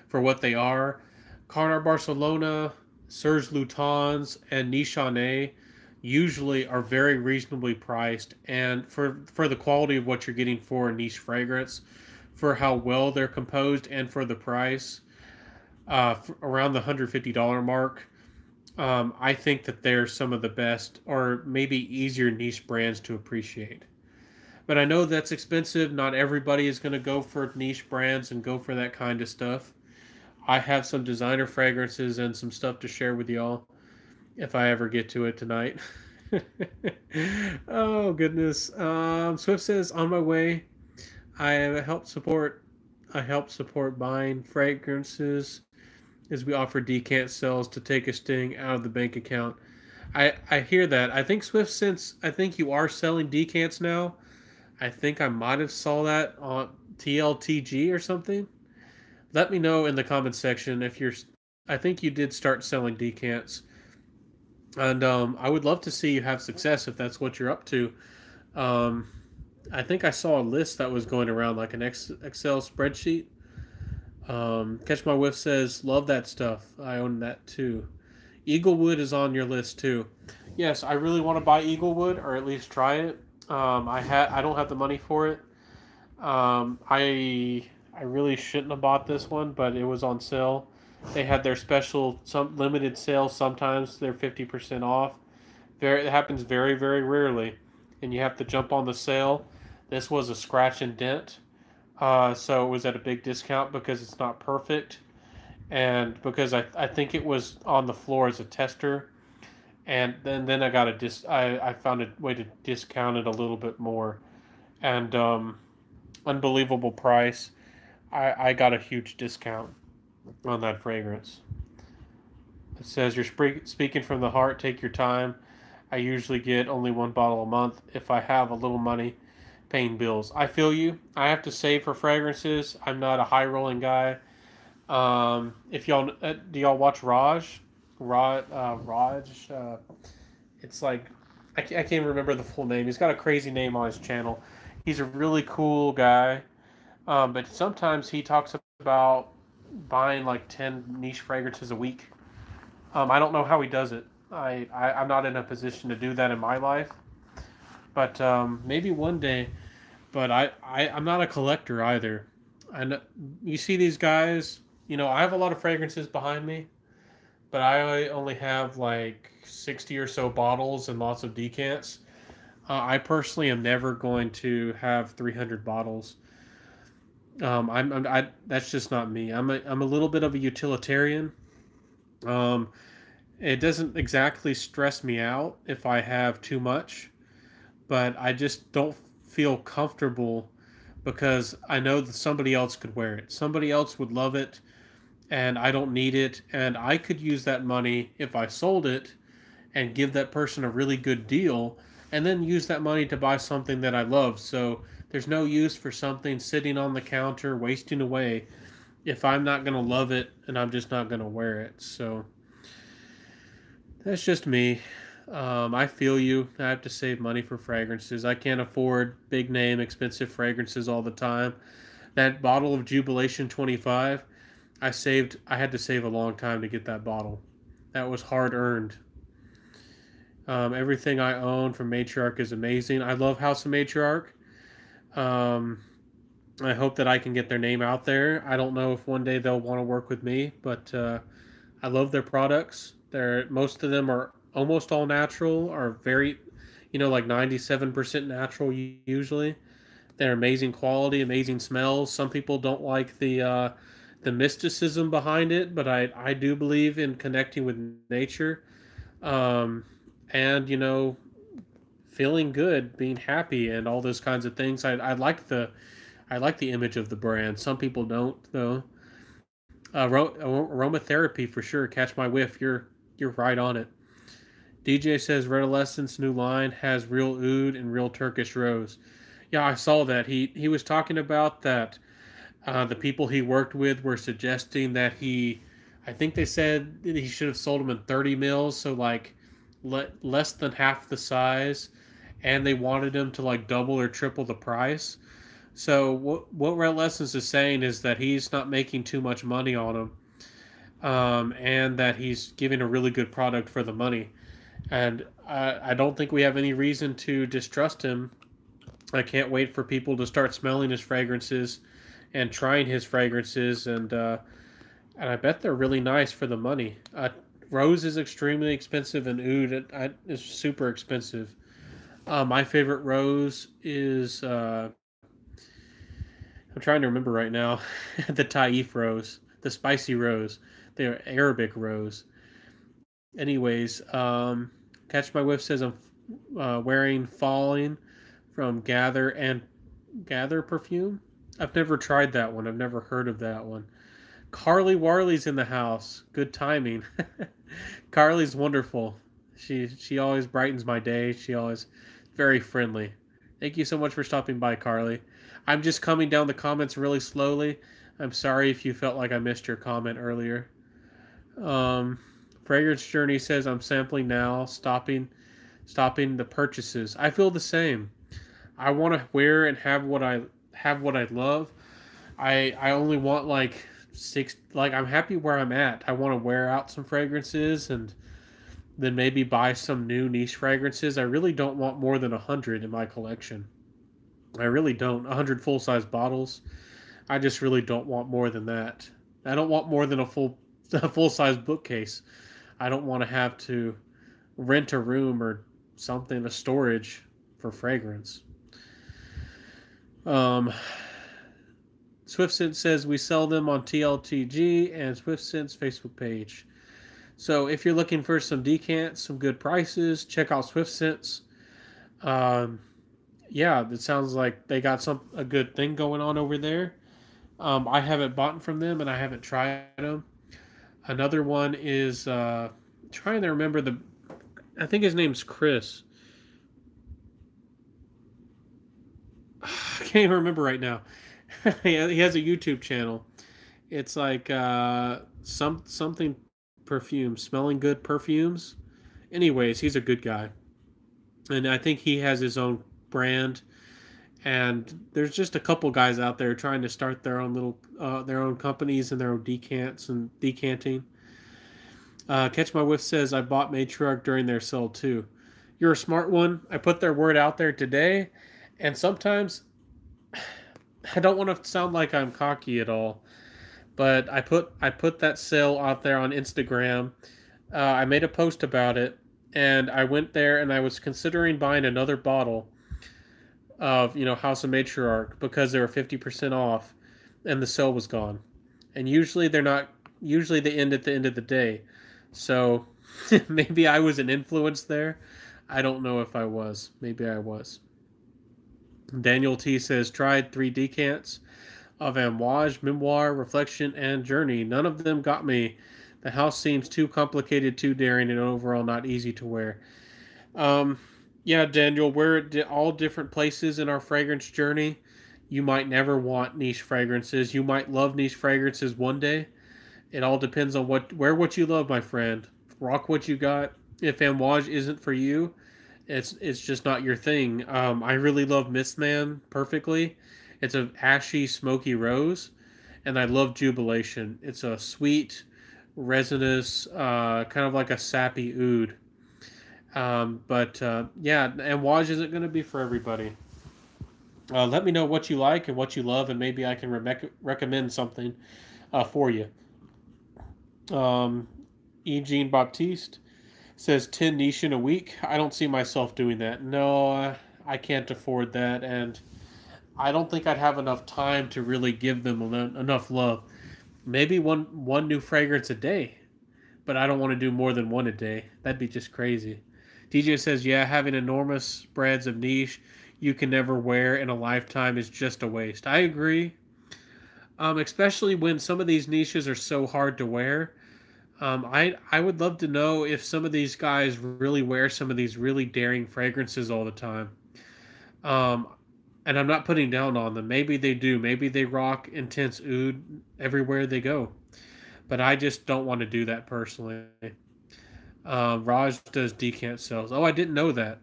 for what they are. Carner Barcelona, Serge Lutens, and Nichane usually are very reasonably priced, and for the quality of what you're getting for a niche fragrance, for how well they're composed, and for the price, around the $150 mark, I think that they're some of the best, or maybe easier niche brands to appreciate. But I know that's expensive. Not everybody is going to go for niche brands and go for that kind of stuff. I have some designer fragrances and some stuff to share with y'all if I ever get to it tonight. Oh goodness. Swift says on my way. I help support. I help support buying fragrances as we offer decant sales to take a sting out of the bank account. I hear that. I think Swift, since I think you are selling decants now, I think I might have saw that on TLTG or something. Let me know in the comments section if you're. I think you did start selling decants, and I would love to see you have success if that's what you're up to. Um, I think I saw a list that was going around like an Excel spreadsheet. Catch My Whiff says, "Love that stuff. I own that too." Eaglewood is on your list too. Yes, I really want to buy Eaglewood or at least try it. I don't have the money for it. I really shouldn't have bought this one, but it was on sale. They had their special some limited sale. Sometimes they're 50% off. It happens very rarely, and you have to jump on the sale. This was a scratch and dent, so it was at a big discount because it's not perfect, and because I think it was on the floor as a tester, and then I got I found a way to discount it a little bit more, and unbelievable price. I got a huge discount on that fragrance. It says you're speaking from the heart. Take your time. I usually get only one bottle a month if I have a little money paying bills. I feel you. I have to save for fragrances. I'm not a high rolling guy. If y'all do y'all watch Raj? Raj. It's like I can't remember the full name. He's got a crazy name on his channel. He's a really cool guy. But sometimes he talks about buying like 10 niche fragrances a week. I don't know how he does it. I'm not in a position to do that in my life, but maybe one day. But I'm not a collector either. And you see these guys, I have a lot of fragrances behind me, but I only have like 60 or so bottles and lots of decants. I personally am never going to have 300 bottles. That's just not me. I'm a little bit of a utilitarian. Um, it doesn't exactly stress me out if I have too much, but I just don't feel comfortable because I know that somebody else could wear it. Somebody else would love it, and I don't need it. And I could use that money if I sold it and give that person a really good deal, and then use that money to buy something that I love. So there's no use for something sitting on the counter wasting away if I'm not going to love it and I'm just not going to wear it. So that's just me. I feel you. I have to save money for fragrances. I can't afford big name, expensive fragrances all the time. That bottle of Jubilation 25, I had to save a long time to get that bottle. That was hard earned. Everything I own from Matriarch is amazing. I love House of Matriarch. Um, I hope that I can get their name out there. I don't know if one day they'll want to work with me, but I love their products. Most of them are almost all natural, are very, like 97% natural usually. They're amazing quality, amazing smells. Some people don't like the mysticism behind it, but I do believe in connecting with nature, um, and feeling good, being happy, and all those kinds of things. I like the image of the brand. Some people don't though. Aromatherapy for sure. Catch My Whiff. You're right on it. DJ says Red Essence new line has real oud and real Turkish rose. Yeah, I saw that. He was talking about that. The people he worked with were suggesting that I think they said that he should have sold them in 30 mils, so like less than half the size, and they wanted him to like double or triple the price. So what Red Essence is saying is that he's not making too much money on them, and that he's giving a really good product for the money. And I don't think we have any reason to distrust him. I can't wait for people to start smelling his fragrances and trying his fragrances, and I bet they're really nice for the money. Rose is extremely expensive, and oud is super expensive. My favorite rose is I'm trying to remember right now. The Taif rose, the spicy rose, the Arabic rose. Anyways, Catch My Whiff says I'm wearing Falling from Gather perfume. I've never tried that one. I've never heard of that one. Carly Warley's in the house. Good timing. Carly's wonderful. She always brightens my day. She always very friendly. Thank you so much for stopping by, Carly. I'm just coming down the comments really slowly. I'm sorry if you felt like I missed your comment earlier. Um, Fragrance Journey says I'm sampling now, stopping the purchases. I feel the same. I want to wear and have what I love. I only want like six. Like I'm happy where I'm at. I want to wear out some fragrances and then maybe buy some new niche fragrances. I really don't want more than 100 in my collection. I really don't. 100 full size bottles. I just really don't want more than that. I don't want more than a full size bookcase. I don't want to have to rent a room or something, a storage for fragrance. Um, SwiftSense says we sell them on TLTG and SwiftSense Facebook page. So if you're looking for some decants, some good prices, check out SwiftSense. Um, yeah, it sounds like they got a good thing going on over there. I haven't bought from them and I haven't tried them. Another one is trying to remember I think his name's Chris. I can't even remember right now. He has a YouTube channel. It's like something perfume, smelling good perfumes. Anyways, he's a good guy, and I think he has his own brand. And there's just a couple guys out there trying to start their own companies and their own decants and decanting. Catch My Whiff says I bought Matriarch during their sale too. You're a smart one. I put their word out there today, and sometimes I don't want to sound like I'm cocky at all, but I put that sale out there on Instagram. I made a post about it, and I went there and I was considering buying another bottle of House of Matriarch because they were 50% off, and the sale was gone. And usually they're not. Usually they end at the end of the day, so maybe I was an influence there. I don't know if I was. Maybe I was. Daniel T says tried 3 decants of Amouage, Memoir, Reflection, and Journey. None of them got me. The house seems too complicated, too daring, and overall not easy to wear. Yeah, Daniel, we're at all different places in our fragrance journey. You might never want niche fragrances. You might love niche fragrances one day. It all depends on what you love, my friend. Rock what you got. If Amouage isn't for you, it's just not your thing. I really love Mistman perfectly. It's a ashy, smoky rose, and I love Jubilation. It's a sweet, resinous, kind of like a sappy oud. But yeah, Amouage isn't going to be for everybody. Let me know what you like and what you love, and maybe I can recommend something for you. E. Jean Baptiste says 10 niche in a week. I don't see myself doing that. No, I can't afford that, and I don't think I'd have enough time to really give them enough love. Maybe one new fragrance a day, but I don't want to do more than one a day. That'd be just crazy. DJ says, yeah, having enormous spreads of niche you can never wear in a lifetime is just a waste. I agree. Especially when some of these niches are so hard to wear. I would love to know if some of these guys really wear some of these really daring fragrances all the time. Um, and I'm not putting down on them. Maybe they do. Maybe they rock intense oud everywhere they go. But I just don't want to do that personally. Raj does decant sales. Oh, I didn't know that.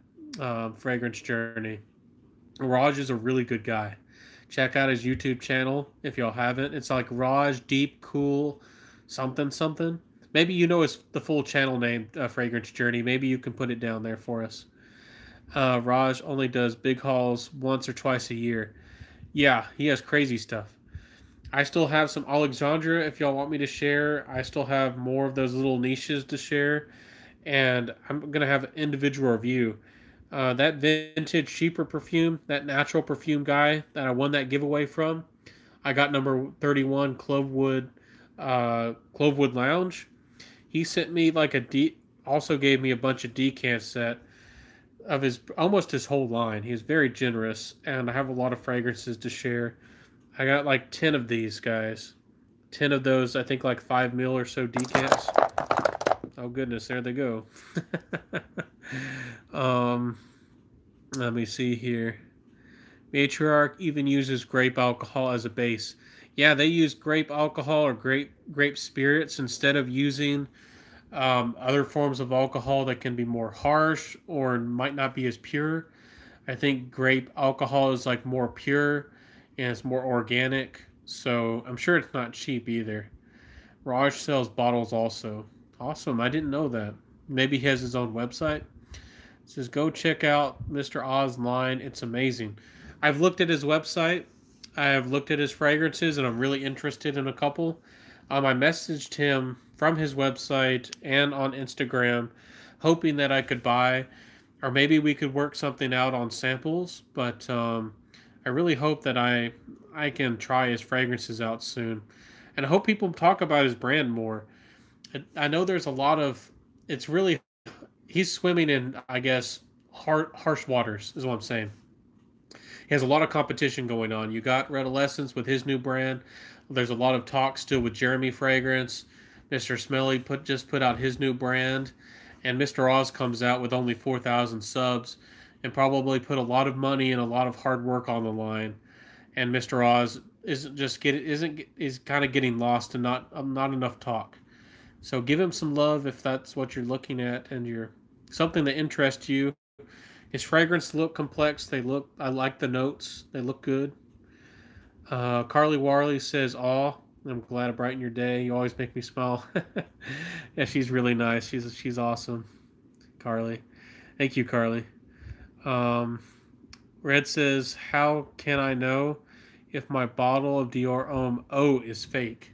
Fragrance Journey. Raj is a really good guy. Check out his YouTube channel if y'all haven't. It's like Raj Deep Cool something something. Maybe you know the full channel name, Fragrance Journey. Maybe you can put it down there for us. Raj only does big hauls once or twice a year. Yeah, he has crazy stuff. I still have some Alexandra if y'all want me to share. I still have more of those little niches to share. And I'm going to have an individual review. That vintage cheaper perfume, that natural perfume guy that I won that giveaway from, I got number 31 Clovewood Lounge. He sent me like also gave me a bunch of decants set of his almost his whole line. He's very generous, and I have a lot of fragrances to share. I got like 10 of these guys. 10 of those, I think like 5 mil or so decants. Oh goodness, there they go. um, Let me see here. Matriarch even uses grape alcohol as a base. Yeah, they use grape alcohol or grape spirits instead of using other forms of alcohol that can be more harsh or might not be as pure. I think grape alcohol is like more pure and it's more organic. So I'm sure it's not cheap either. Raj sells bottles also. Awesome. I didn't know that. Maybe he has his own website. It says go check out Mr. Oz line. It's amazing. I've looked at his website. I have looked at his fragrances and I'm really interested in a couple. I messaged him from his website and on Instagram, hoping that I could buy, or maybe we could work something out on samples. But I really hope that I can try his fragrances out soon, and I hope people talk about his brand more. I know there's a lot of it's really he's swimming in I guess harsh waters is what I'm saying. He has a lot of competition going on. You got Redolescence with his new brand. There's a lot of talk still with Jeremy Fragrance. Mr. Smelly just put out his new brand, and Mr. Oz comes out with only 4,000 subs, and probably put a lot of money and a lot of hard work on the line. And Mr. Oz is kind of getting lost and not enough talk. So give him some love if that's what you're looking at and you're something that interests you. His fragrance look complex. I like the notes. They look good. Carly Warley says, "Aw, I'm glad I brighten your day. You always make me smile." Yeah, she's really nice. She's awesome, Carly. Thank you, Carly. Um, Red says, "How can I know if my bottle of Dior Homme O is fake?"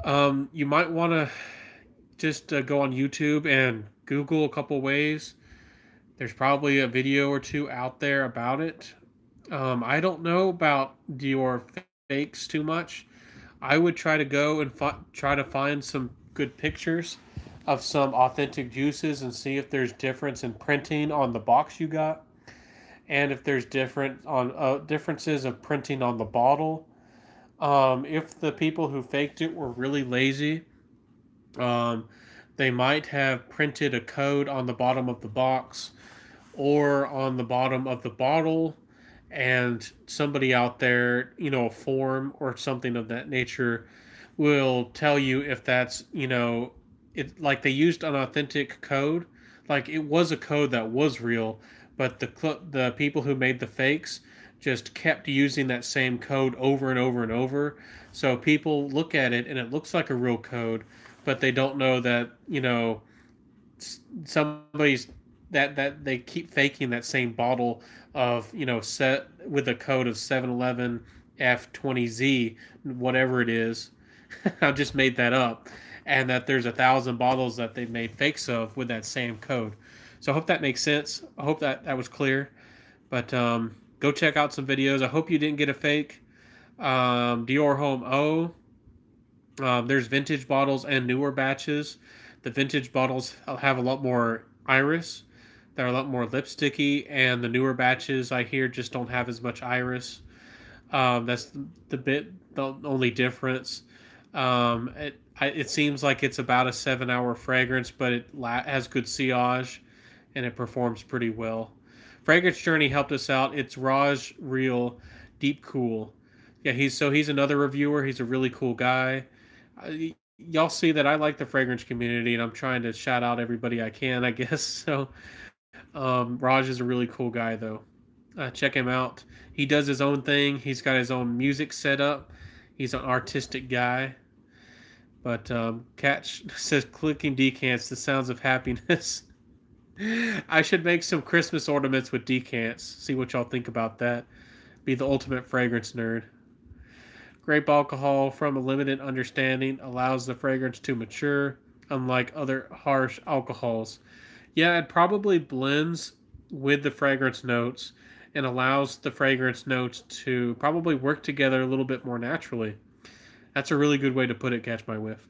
You might want to just go on YouTube and Google a couple ways. There's probably a video or two out there about it. I don't know about Dior fakes too much. I would try to go and try to find some good pictures of some authentic juices and see if there's difference in printing on the box you got, and if there's differences of printing on the bottle. If the people who faked it were really lazy, um, they might have printed a code on the bottom of the box or on the bottom of the bottle, and somebody out there, a form or something of that nature, will tell you if that's, it like they used an authentic code, like it was a code that was real, but the people who made the fakes just kept using that same code over and over and over. So people look at it and it looks like a real code, but they don't know that, somebody's that they keep faking that same bottle of set with a code of 711 F20Z, whatever it is. I just made that up, and that there's 1,000 bottles that they made fakes of with that same code. So I hope that makes sense. I hope that was clear. But go check out some videos. I hope you didn't get a fake. Dior Homme O. There's vintage bottles and newer batches. The vintage bottles have a lot more iris. They're a lot more lipsticky, and the newer batches I hear just don't have as much iris. That's the only difference. It seems like it's about a 7-hour fragrance, but it has good sillage, and it performs pretty well. Fragrance Journey helped us out. It's Raj Real Deep Cool. Yeah, he's another reviewer. He's a really cool guy. Y'all see that I like the fragrance community, and I'm trying to shout out everybody I can, I guess. So Raj is a really cool guy, though. Check him out. He does his own thing. He's got his own music set up. He's an artistic guy. But Catch says, clicking decants, the sounds of happiness. I should make some Christmas ornaments with decants. See what y'all think about that. Be the ultimate fragrance nerd. Grape alcohol from a limited understanding allows the fragrance to mature, unlike other harsh alcohols. Yeah, it probably blends with the fragrance notes and allows the fragrance notes to probably work together a little bit more naturally. That's a really good way to put it, Catch My Whiff.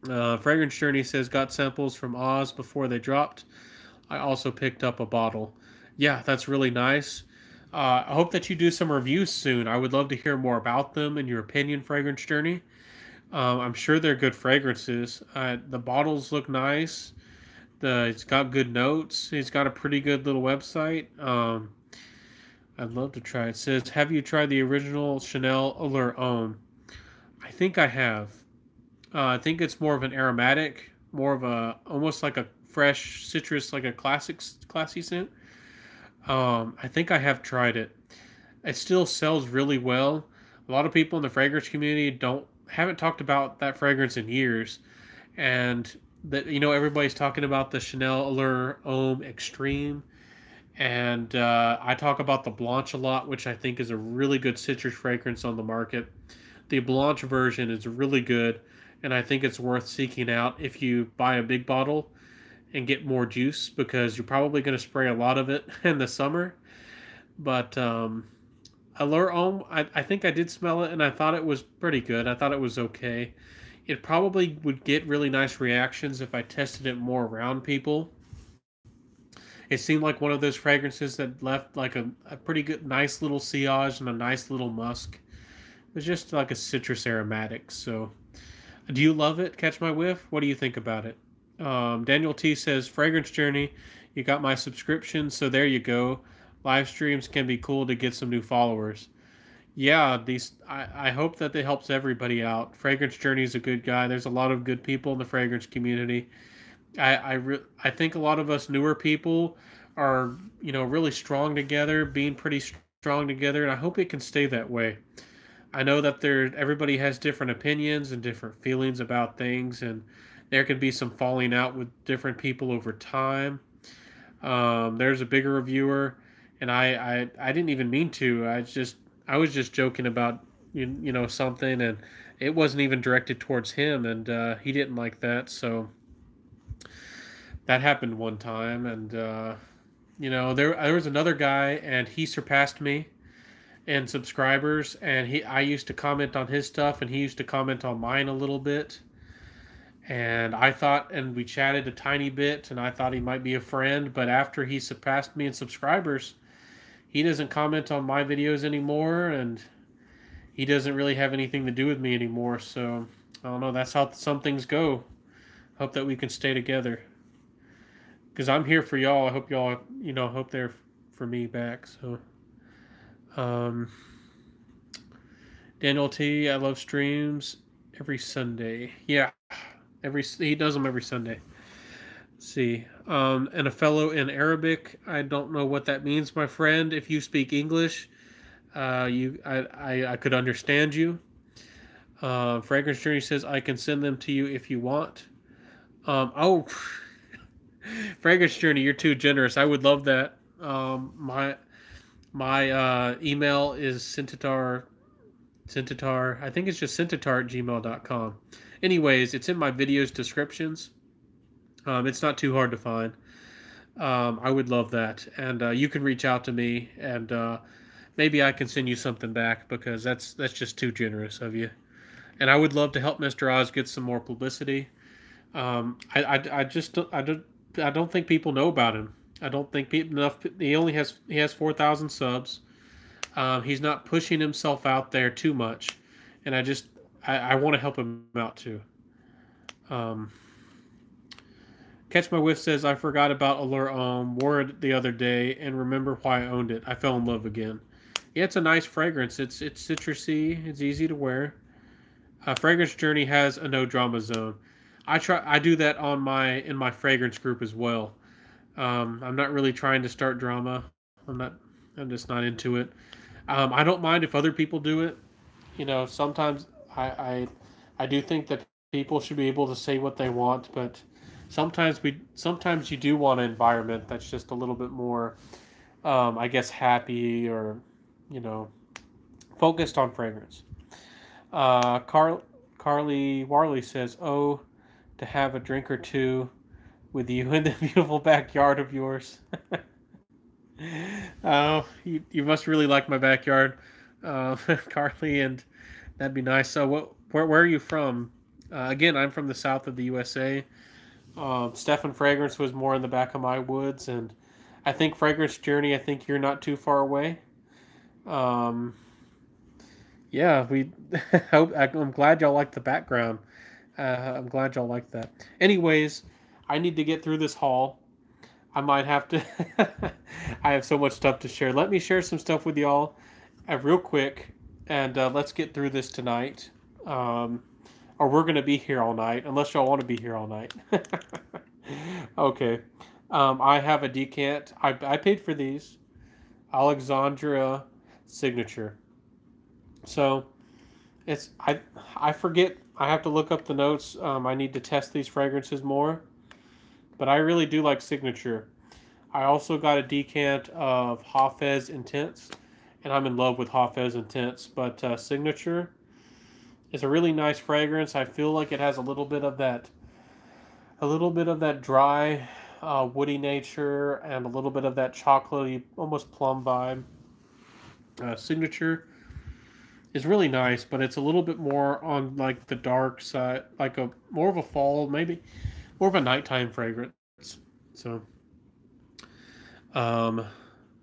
Fragrance Journey says, got samples from Oz before they dropped. I also picked up a bottle. Yeah, that's really nice. I hope that you do some reviews soon. I would love to hear more about them and your opinion, Fragrance Journey. I'm sure they're good fragrances. The bottles look nice. It's got good notes. He's got a pretty good little website. I'd love to try it. It says, have you tried the original Chanel Allure Homme? I think I have. I think it's more of an aromatic, more of a almost like a fresh citrus, like a classy scent. I think I have tried it. It still sells really well. A lot of people in the fragrance community haven't talked about that fragrance in years, and that everybody's talking about the Chanel Allure Homme Extreme, and I talk about the Blanche a lot, which I think is a really good citrus fragrance on the market. The Blanche version is really good, and I think it's worth seeking out if you buy a big bottle and get more juice, because you're probably going to spray a lot of it in the summer. But Allure Homme, I think I did smell it, and I thought it was pretty good. I thought it was okay. It probably would get really nice reactions if I tested it more around people. It seemed like one of those fragrances that left like a pretty good, nice little sillage and a nice little musk. It was just like a citrus aromatic. So, do you love it? Catch My Whiff? What do you think about it? Daniel T says, Fragrance Journey, you got my subscription, so there you go. Live streams can be cool to get some new followers. Yeah, I hope that it helps everybody out. Fragrance Journey is a good guy. There's a lot of good people in the fragrance community. I think a lot of us newer people are really strong together, being pretty strong together, and I hope it can stay that way. I know that everybody has different opinions and different feelings about things, and there can be some falling out with different people over time. There's a bigger reviewer, and I didn't even mean to. I was just joking about something, and it wasn't even directed towards him, and he didn't like that. So that happened one time, and there was another guy, and he surpassed me in subscribers, and I used to comment on his stuff, and he used to comment on mine a little bit. And we chatted a tiny bit, and I thought he might be a friend, but after he surpassed me in subscribers, he doesn't comment on my videos anymore, and he doesn't really have anything to do with me anymore. So I don't know. That's how some things go. Hope that we can stay together, because I'm here for y'all. I hope y'all, hope they're for me back. So, Daniel T, I love streams every Sunday. Yeah, he does them every Sunday. Let's see, and a fellow in Arabic. I don't know what that means, my friend. If you speak English, I could understand you. Fragrance Journey says I can send them to you if you want. Oh, Fragrance Journey, you're too generous. I would love that. My email is Centaur. I think it's just centaur@gmail.com. Anyways, it's in my videos descriptions. It's not too hard to find. I would love that, and you can reach out to me, and maybe I can send you something back, because that's just too generous of you. And I would love to help Mr. Oz get some more publicity. I don't think people know about him. I don't think enough. He has 4,000 subs. He's not pushing himself out there too much, and I want to help him out too. Catch My Whiff says, I forgot about Allure Homme, wore it the other day, and remember why I owned it. I fell in love again. Yeah, it's a nice fragrance. It's citrusy. It's easy to wear. Fragrance Journey has a no drama zone. I do that in my fragrance group as well. I'm not really trying to start drama. I'm just not into it. I don't mind if other people do it. Sometimes I do think that people should be able to say what they want, but sometimes you do want an environment that's just a little bit more, I guess, happy, or focused on fragrance. Carly Warley says, "Oh, to have a drink or two with you in the beautiful backyard of yours." Oh, you must really like my backyard, Carly, and that'd be nice. So, where are you from? Again, I'm from the south of the USA. Stefan Fragrance was more in the back of my woods, and I think Fragrance Journey. I think you're not too far away. Um, yeah, we. I'm glad y'all like the background. I'm glad y'all like that. Anyways, I need to get through this haul. I might have to. I have so much stuff to share. Let me share some stuff with y'all, real quick, and let's get through this tonight. Um, or we're gonna be here all night, unless y'all want to be here all night. Okay. I have a decant. I paid for these. Alexandra signature. So I forget. I have to look up the notes. I need to test these fragrances more, but I really do like signature. I also got a decant of Hafez Intense, and I'm in love with Hafez Intense. But signature is a really nice fragrance. I feel like it has a little bit of that dry, woody nature, and a little bit of that chocolatey, almost plum vibe. Signature is really nice, but it's a little bit more on like the dark side, like a more of a fall, maybe more of a nighttime fragrance. So, um,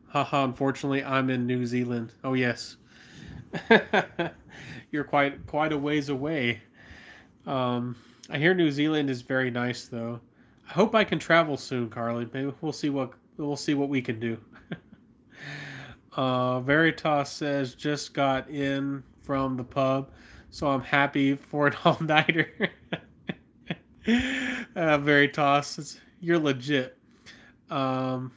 haha. Unfortunately, I'm in New Zealand. Oh yes, you're quite a ways away. Um, I hear New Zealand is very nice though. I hope I can travel soon, Carly. Maybe we'll see what we can do. Veritas says just got in from the pub, so I'm happy for an all nighter. Veritas, you're legit. Um,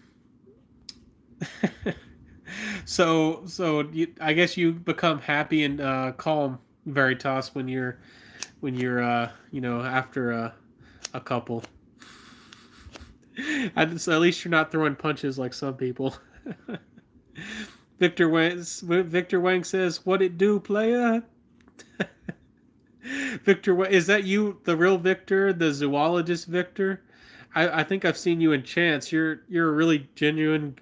I guess you become happy and calm, Veritas, when you're after a couple. So at least you're not throwing punches like some people. Victor Wang says, "What it do, playa?" Victor, is that you, the real Victor, the zoologist Victor? I think I've seen you in Chance. You're a really genuine,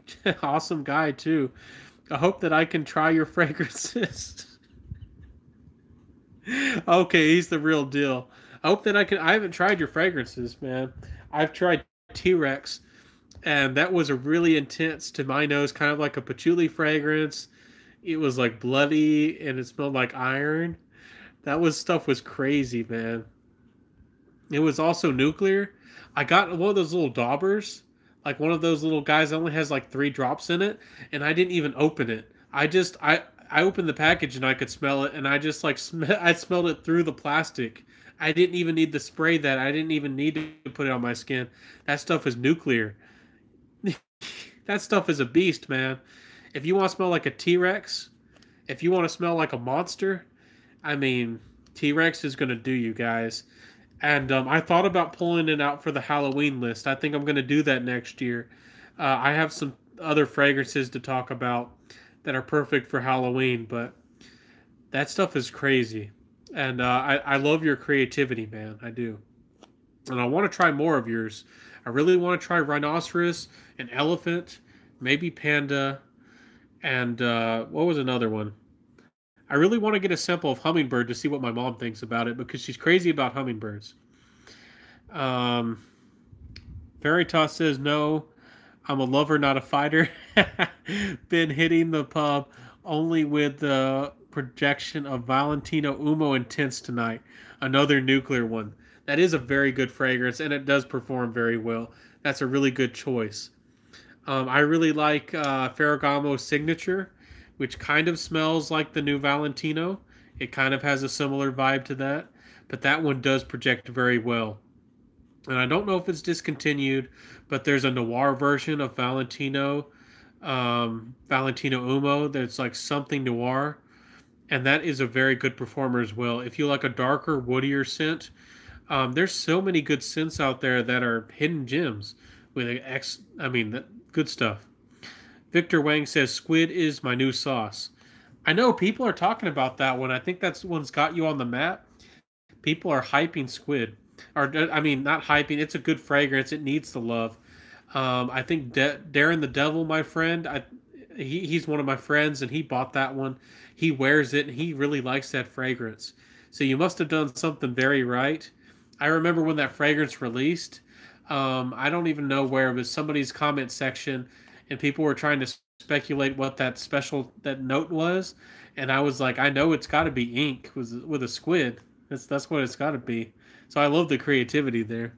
awesome guy too. I hope that I can try your fragrances. Okay, he's the real deal. I hope that I can. I haven't tried your fragrances, man. I've tried T Rex, and that was a really intense, to my nose, kind of like a patchouli fragrance. It was like bloody, and it smelled like iron. Stuff was crazy, man. It was also nuclear. I got one of those little daubers, like one of those little guys that only has like 3 drops in it, and I didn't even open it. I opened the package and I could smell it, and I just like I smelled it through the plastic. I didn't even need to spray that. I didn't even need to put it on my skin. That stuff is nuclear. That stuff is a beast, man. If you want to smell like a T Rex, if you want to smell like a monster, I mean, T Rex is gonna do you guys. And I thought about pulling it out for the Halloween list. I think I'm gonna do that next year. I have some other fragrances to talk about that are perfect for Halloween, but that stuff is crazy. And I love your creativity, man. I do. And I want to try more of yours. I really want to try rhinoceros and elephant, maybe panda, and what was another one? I really want to get a sample of hummingbird to see what my mom thinks about it because she's crazy about hummingbirds. Um, Veritas says no. I'm a lover, not a fighter. Been hitting the pub only with the projection of Valentino Umo Intense tonight. Another nuclear one. That is a very good fragrance, and it does perform very well. That's a really good choice. I really like Ferragamo Signature, which kind of smells like the new Valentino. It kind of has a similar vibe to that, but that one does project very well. And I don't know if it's discontinued, but there's a noir version of Valentino Umo that's like something noir, and that is a very good performer as well. If you like a darker, woodier scent, there's so many good scents out there that are hidden gems with I mean, good stuff. Victor Wang says squid is my new sauce. I know people are talking about that one. I think that's one's got you on the map. People are hyping squid, or I mean, not hyping. It's a good fragrance. It needs the love. I think Darren the Devil, my friend, he's one of my friends, and he bought that one. He wears it, and he really likes that fragrance. So you must have done something very right. I remember when that fragrance released. I don't even know where it was, somebody's comment section, and people were trying to speculate what that note was, and I was like, I know it's got to be ink with a squid. That's what it's got to be. So I love the creativity there.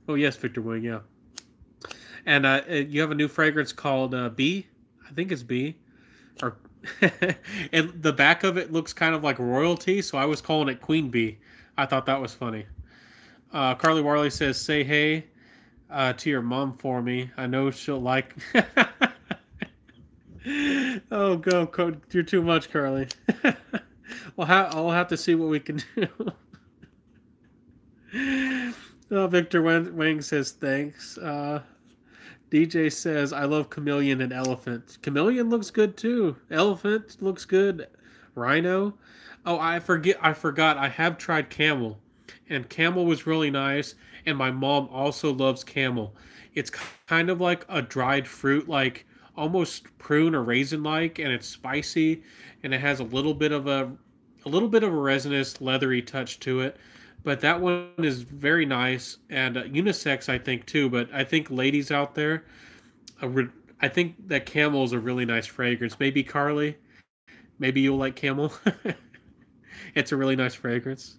Oh yes, Victor Wing, yeah. And you have a new fragrance called B. I think it's B. Or and the back of it looks kind of like royalty, so I was calling it Queen Bee. I thought that was funny. Carly Warley says, "Say hey to your mom for me. I know she'll like." Oh, you're too much, Carly. Well, I'll have to see what we can do. Oh, Victor Wang says thanks. DJ says, I love chameleon and elephant. Chameleon looks good too. Elephant looks good. Rhino. Oh, I forgot. I have tried camel. And camel was really nice. And my mom also loves camel. It's kind of like a dried fruit, like almost prune or raisin like, and it's spicy and it has a little bit of a resinous, leathery touch to it. But that one is very nice and unisex, I think too. But I think ladies out there, I think that camel is a really nice fragrance. Maybe Carly, maybe you'll like camel. It's a really nice fragrance.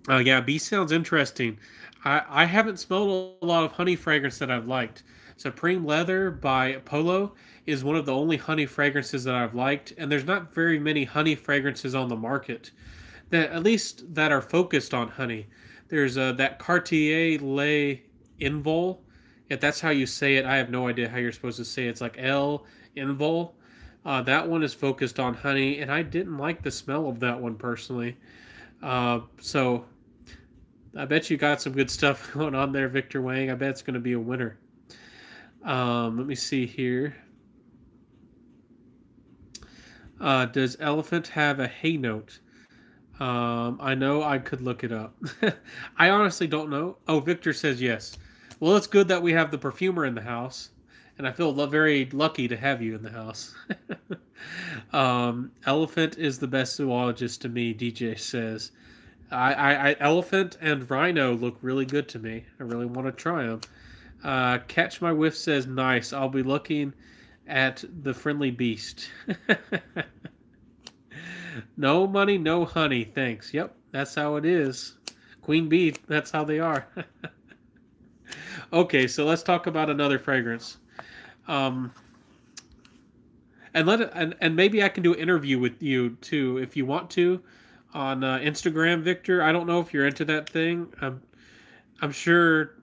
Yeah, bee sounds interesting. I haven't smelled a lot of honey fragrance that I've liked. Supreme Leather by Polo is one of the only honey fragrances that I've liked, and there's not very many honey fragrances on the market that at least that are focused on honey. There's that Cartier Le Invol. If that's how you say it, I have no idea how you're supposed to say it. It's like L Invol. That one is focused on honey, and I didn't like the smell of that one personally. So I bet you got some good stuff going on there, Victor Wang. I bet it's going to be a winner. Let me see here. Does elephant have a hay note? I know I could look it up. I honestly don't know. Oh, Victor says yes. Well, it's good that we have the perfumer in the house, and I feel very lucky to have you in the house. Elephant is the best zoologist to me, DJ says. Elephant and rhino look really good to me. I really want to try them. Catch My Whiff says, nice. I'll be looking at the friendly beast. No money, no honey. Thanks. Yep, that's how it is. Queen bee, that's how they are. Okay, so let's talk about another fragrance. Um, and maybe I can do an interview with you too if you want to on Instagram, Victor. I don't know if you're into that thing. I'm sure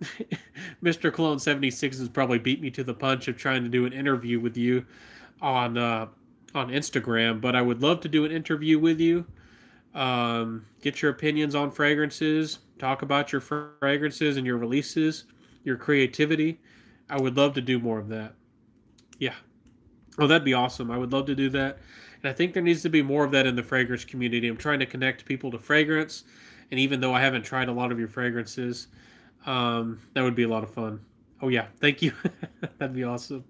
Mr. Cologne 76 has probably beat me to the punch of trying to do an interview with you on Instagram, but I would love to do an interview with you. Get your opinions on fragrances, talk about your fragrances and your releases, your creativity. I would love to do more of that. Yeah. Oh, that'd be awesome. I would love to do that. And I think there needs to be more of that in the fragrance community. I'm trying to connect people to fragrance. And even though I haven't tried a lot of your fragrances, that would be a lot of fun. Oh, yeah. Thank you. That'd be awesome.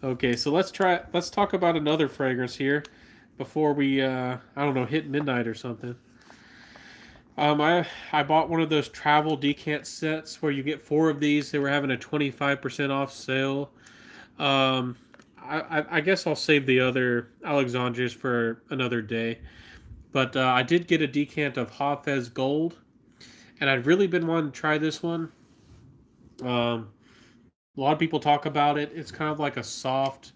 Okay, so let's talk about another fragrance here before we, I don't know, hit midnight or something. I bought one of those travel decant sets where you get 4 of these. They were having a 25% off sale. Um, I guess I'll save the other Alexandrias for another day. But I did get a decant of Hafez Gold, and I've really been wanting to try this one. A lot of people talk about it. It's kind of like a soft,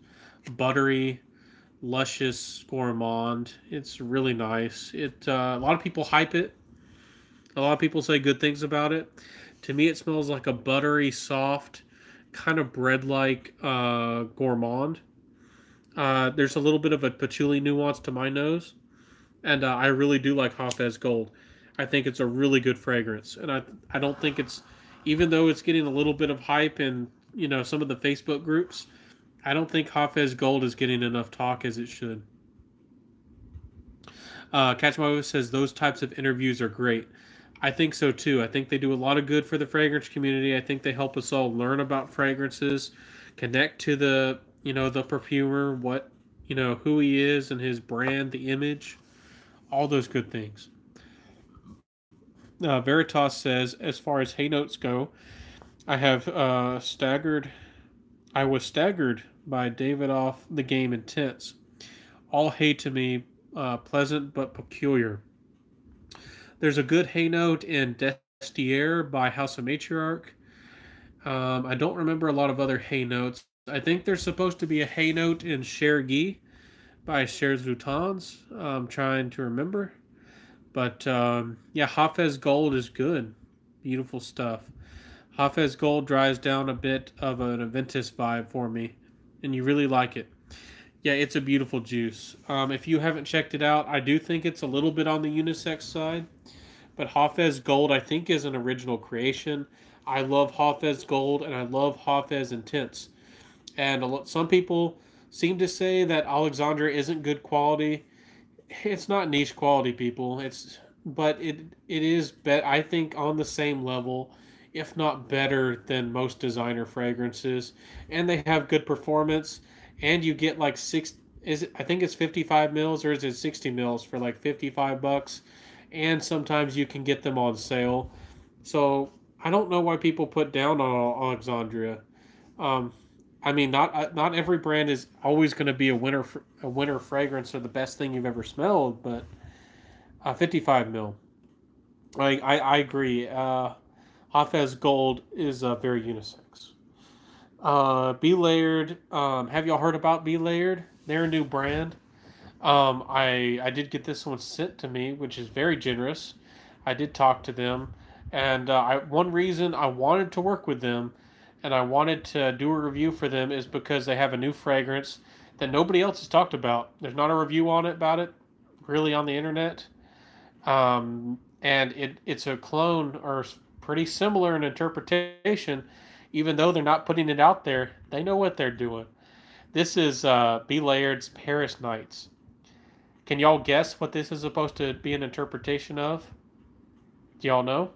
buttery, luscious gourmand. It's really nice. A lot of people hype it. A lot of people say good things about it. To me, it smells like a buttery, soft, kind of bread-like gourmand. There's a little bit of a patchouli nuance to my nose, and I really do like Hafez Gold. I think it's a really good fragrance, and I don't think it's, even though it's getting a little bit of hype in some of the Facebook groups, I don't think Hafez Gold is getting enough talk as it should. Catch My Whiff says those types of interviews are great. I think so too. I think they do a lot of good for the fragrance community. I think they help us all learn about fragrances, connect to the, the perfumer, what, who he is and his brand, the image, all those good things. Veritas says, as far as Hay Notes go, I have staggered. I was staggered by Davidoff the game intense. All hay to me, pleasant but peculiar. There's a good hay note in Destier by House of Matriarch. I don't remember a lot of other hay notes. I think there's supposed to be a hay note in Chergui by Cher Zoutans. I'm trying to remember. But yeah, Hafez Gold is good. Beautiful stuff. Hafez Gold dries down a bit of an Aventus vibe for me, and you really like it. Yeah, it's a beautiful juice. If you haven't checked it out, I do think it's a little bit on the unisex side. But Hafez Gold, I think, is an original creation. I love Hafez Gold, and I love Hafez Intense. And some people seem to say that Alexandria isn't good quality. It's not niche quality, people. But it is, I think, on the same level, if not better than most designer fragrances. And they have good performance, and you get like I think it's 55 mils, or is it 60 mils for like $55? And sometimes you can get them on sale. So I don't know why people put down on Alexandria. Um, I mean, not every brand is always going to be a winter fragrance or the best thing you've ever smelled, but 55 mil. I agree. Hafez Gold is very unisex. Be Layered. Have y'all heard about Be Layered? They're a new brand. I did get this one sent to me, which is very generous. I did talk to them, and one reason I wanted to work with them, and I wanted to do a review for them, is because they have a new fragrance that nobody else has talked about. There's not a review on it about it, really, on the internet. And it's a clone, or pretty similar in interpretation, even though they're not putting it out there. They know what they're doing. This is Be Layered's Paris Nights. Can y'all guess what this is supposed to be an interpretation of? Do y'all know?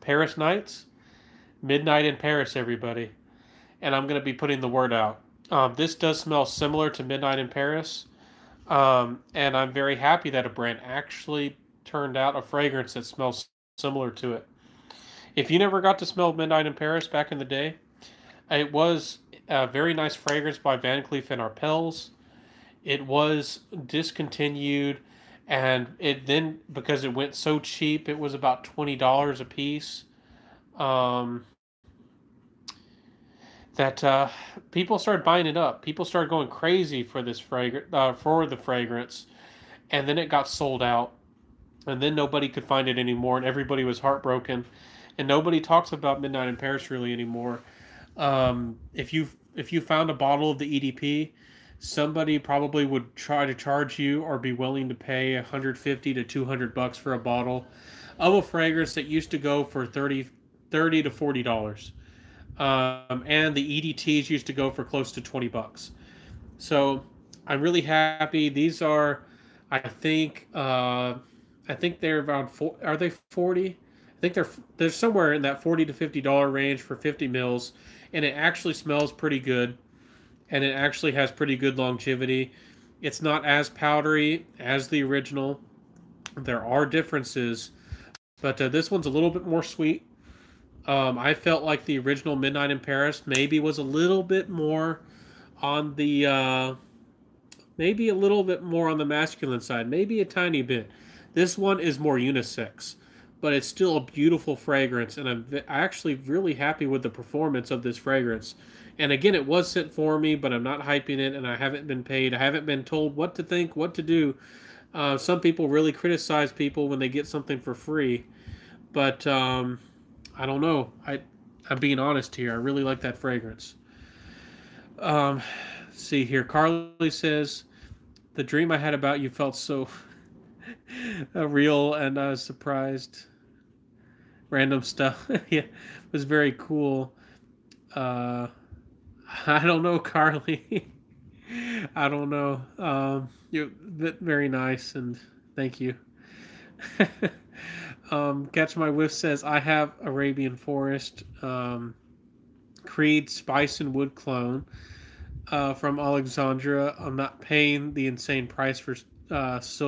Paris Nights? Midnight in Paris, everybody. And I'm going to be putting the word out. This does smell similar to Midnight in Paris. And I'm very happy that a brand actually turned out a fragrance that smells similar to it. If you never got to smell Midnight in Paris back in the day, it was a very nice fragrance by Van Cleef and Arpels. It was discontinued, and it then, because it went so cheap, it was about $20 a piece. That people started buying it up. People started going crazy for this for the fragrance, and then it got sold out, and then nobody could find it anymore, and everybody was heartbroken, and nobody talks about Midnight in Paris really anymore. If you found a bottle of the EDP, somebody probably would try to charge you or be willing to pay $150 to $200 for a bottle of a fragrance that used to go for $30 to $40. And the EDTs used to go for close to $20. So I'm really happy. These are, I think they're around are they 40? I think they're somewhere in that $40 to $50 range for 50 mils, and it actually smells pretty good, and it actually has pretty good longevity. It's not as powdery as the original. There are differences, but this one's a little bit more sweet. I felt like the original Midnight in Paris maybe was a little bit more on the maybe a little bit more on the masculine side, maybe a tiny bit. This one is more unisex, but it's still a beautiful fragrance, and I'm actually really happy with the performance of this fragrance. And again, it was sent for me, but I'm not hyping it, and I haven't been paid. I haven't been told what to think, what to do. Some people really criticize people when they get something for free, but I don't know. I'm being honest here. I really like that fragrance. See here. Carly says, the dream I had about you felt so real, and I was surprised. Random stuff. Yeah, it was very cool. I don't know, Carly. I don't know. You're very nice, and thank you. Catch My Whiff says, I have Arabian Forest, Creed Spice and Wood clone from Alexandria. I'm not paying the insane price for Spice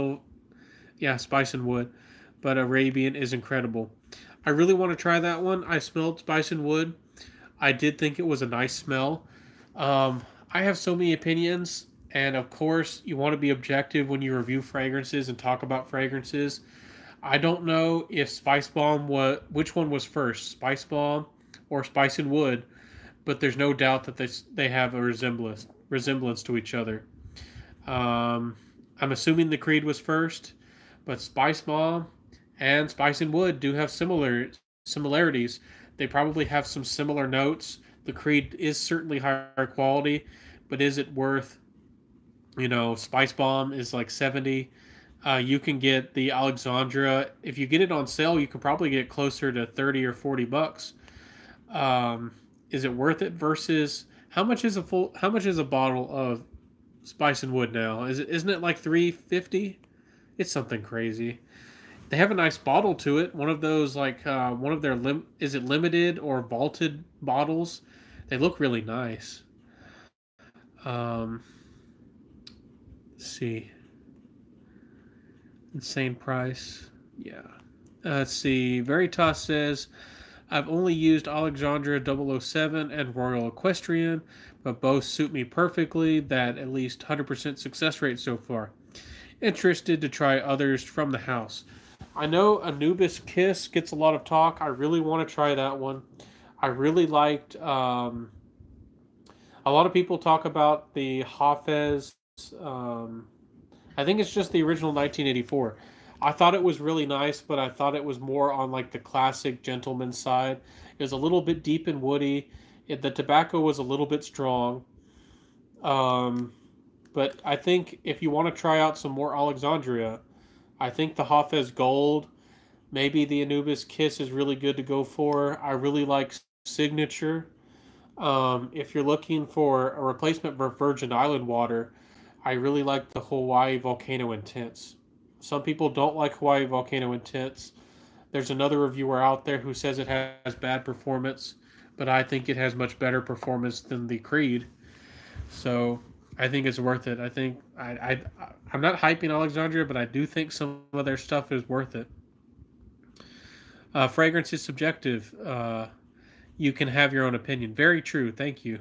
and Wood, but Arabian is incredible. I really want to try that one. I smelled Spice and Wood. I did think it was a nice smell. I have so many opinions, and of course, you want to be objective when you review fragrances and talk about fragrances. I don't know if Spice Bomb was which one was first, Spice Bomb or Spice and Wood, but there's no doubt that they have a resemblance to each other. I'm assuming the Creed was first, but Spice Bomb and Spice and Wood do have similarities. They probably have some similar notes. The Creed is certainly higher quality, but is it worth? Spice Bomb is like 70. You can get the Alexandra. If you get it on sale, you can probably get closer to 30 or 40 bucks. Is it worth it versus how much is a bottle of Spice and Wood now? Isn't it like 350? It's something crazy. They have a nice bottle to it. One of those one of their is it limited or vaulted bottles? They look really nice. Let's see. Insane price. Yeah. Let's see. Veritas says, I've only used Alexandra 007 and Royal Equestrian, but both suit me perfectly. That at least 100% success rate so far. Interested to try others from the house. I know Anubis Kiss gets a lot of talk. I really want to try that one. I really liked. A lot of people talk about the Hafez. I think it's just the original 1984. I thought it was really nice, but I thought it was more on like the classic gentleman side. It was a little bit deep and woody. The tobacco was a little bit strong. But I think if you want to try out some more Alexandria, I think the Hafez Gold, maybe the Anubis Kiss is really good to go for. I really like Signature. If you're looking for a replacement for Virgin Island water, I really like the Hawaii Volcano Intense. Some people don't like Hawaii Volcano Intense. There's another reviewer out there who says it has bad performance, but I think it has much better performance than the Creed. So I think it's worth it. I think I'm not hyping Alexandria, but I do think some of their stuff is worth it. Fragrance is subjective. You can have your own opinion. Very true. Thank you.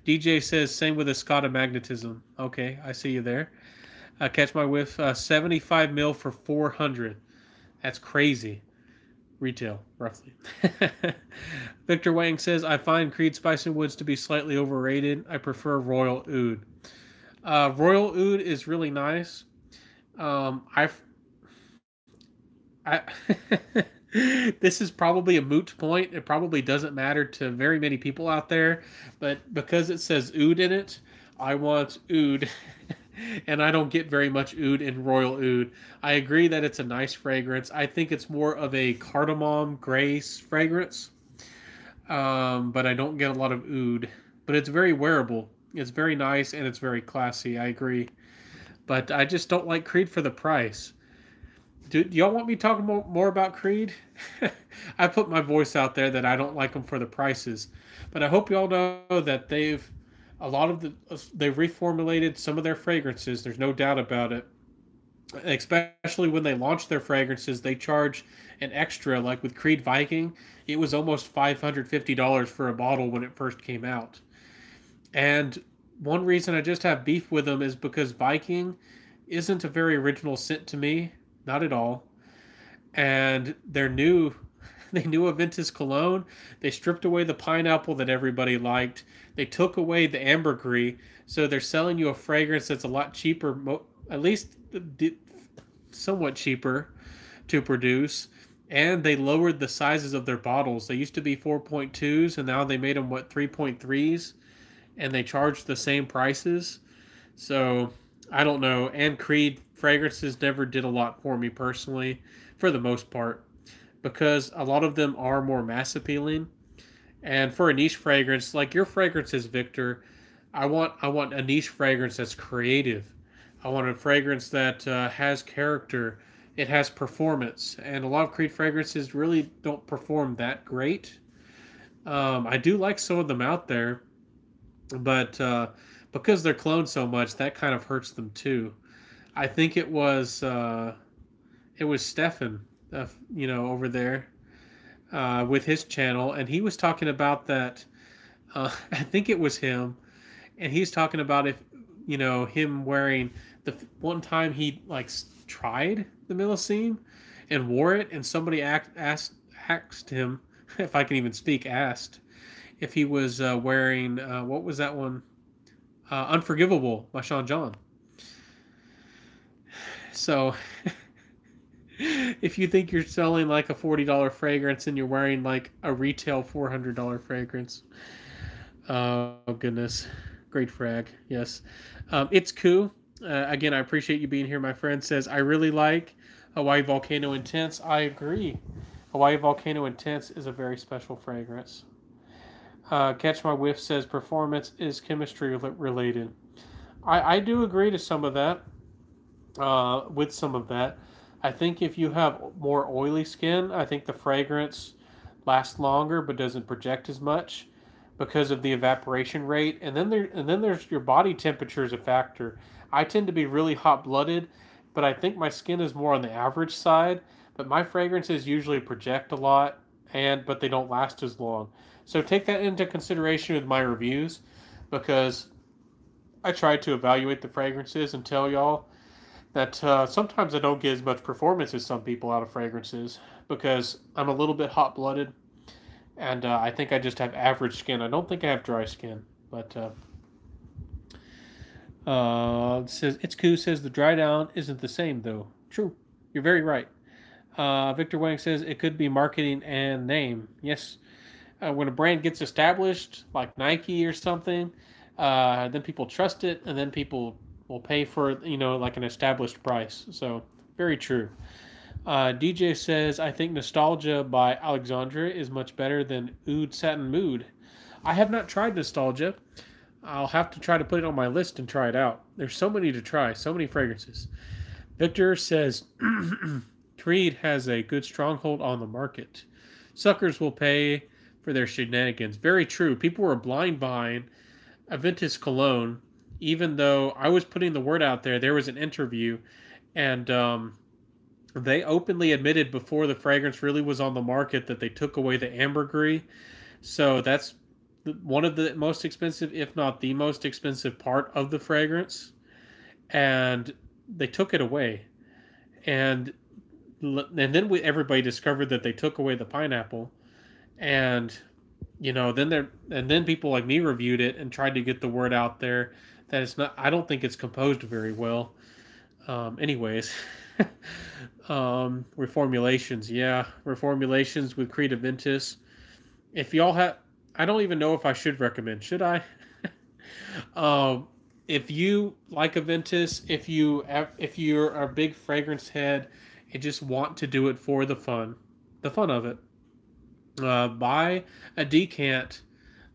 DJ says, same with Escada Magnetism. Okay, I see you there. Catch My Whiff, 75 mil for 400. That's crazy. Retail, roughly. Victor Wang says, I find Creed Spice and Woods to be slightly overrated. I prefer Royal Oud. Royal Oud is really nice. This is probably a moot point. It probably doesn't matter to very many people out there, but because it says oud in it, I want oud, and I don't get very much oud in Royal Oud. I agree that it's a nice fragrance. I think it's more of a cardamom grace fragrance, but I don't get a lot of oud. But it's very wearable. It's very nice, and it's very classy. I agree. But I just don't like Creed for the price. Do y'all want me talking more about Creed? I put my voice out there that I don't like them for the prices, but I hope y'all know that they've reformulated some of their fragrances. There's no doubt about it. Especially when they launch their fragrances, they charge an extra. Like with Creed Viking, it was almost $550 for a bottle when it first came out. And one reason I just have beef with them is because Viking isn't a very original scent to me. Not at all. And they knew Aventus Cologne. They stripped away the pineapple that everybody liked. They took away the ambergris. So they're selling you a fragrance that's a lot cheaper, at least somewhat cheaper to produce. And they lowered the sizes of their bottles. They used to be 4.2s, and now they made them, 3.3s? And they charge the same prices. So I don't know. And Creed fragrances never did a lot for me personally, for the most part, because a lot of them are more mass appealing. And for a niche fragrance, like your fragrances, Victor, I want a niche fragrance that's creative. I want a fragrance that has character, it has performance, and a lot of Creed fragrances really don't perform that great. I do like some of them out there, but because they're cloned so much, that kind of hurts them too. I think it was Stefan, over there with his channel, and he was talking about that. I think it was him, and he's talking about if him wearing the one time he like tried the Millesine and wore it, and somebody asked him if I can even speak, asked if he was wearing what was that one? Unforgivable by Sean John. So if you think you're selling like a $40 fragrance and you're wearing like a retail $400 fragrance, oh goodness, great frag. Yes, it's cool. Again, I appreciate you being here. My friend says I really like Hawaii Volcano Intense. I agree. Hawaii Volcano Intense is a very special fragrance. Catch My Whiff says performance is chemistry related. I do agree to some of that. With some of that, I think if you have more oily skin, I think the fragrance lasts longer but doesn't project as much because of the evaporation rate. And then there's your body temperature is a factor. I tend to be really hot blooded, but I think my skin is more on the average side. But my fragrances usually project a lot, but they don't last as long. So take that into consideration with my reviews, because I try to evaluate the fragrances and tell y'all that sometimes I don't get as much performance as some people out of fragrances because I'm a little bit hot blooded, and I think I just have average skin. I don't think I have dry skin, but it says it's cool. Says the dry down isn't the same though. True, you're very right. Victor Wang says it could be marketing and name. Yes, when a brand gets established, like Nike or something, then people trust it, and then people will pay for like an established price. So very true. DJ says I think Nostalgia by Alexandria is much better than Oud Satin Mood. I have not tried Nostalgia. I'll have to try to put it on my list and try it out. There's so many to try, so many fragrances. Victor says Creed has a good stronghold on the market. Suckers will pay for their shenanigans. Very true. People were blind buying Aventus cologne, even though I was putting the word out there. There was an interview, and they openly admitted before the fragrance really was on the market that they took away the ambergris. So that's one of the most expensive, if not the most expensive part of the fragrance. And they took it away. And then everybody discovered that they took away the pineapple. And then people like me reviewed it and tried to get the word out there that it's not. I don't think it's composed very well. Anyways, reformulations, yeah, reformulations with Creed Aventus. If y'all have, I don't even know if I should recommend. Should I? If you like Aventus, if you're a big fragrance head and just want to do it for the fun of it, buy a decant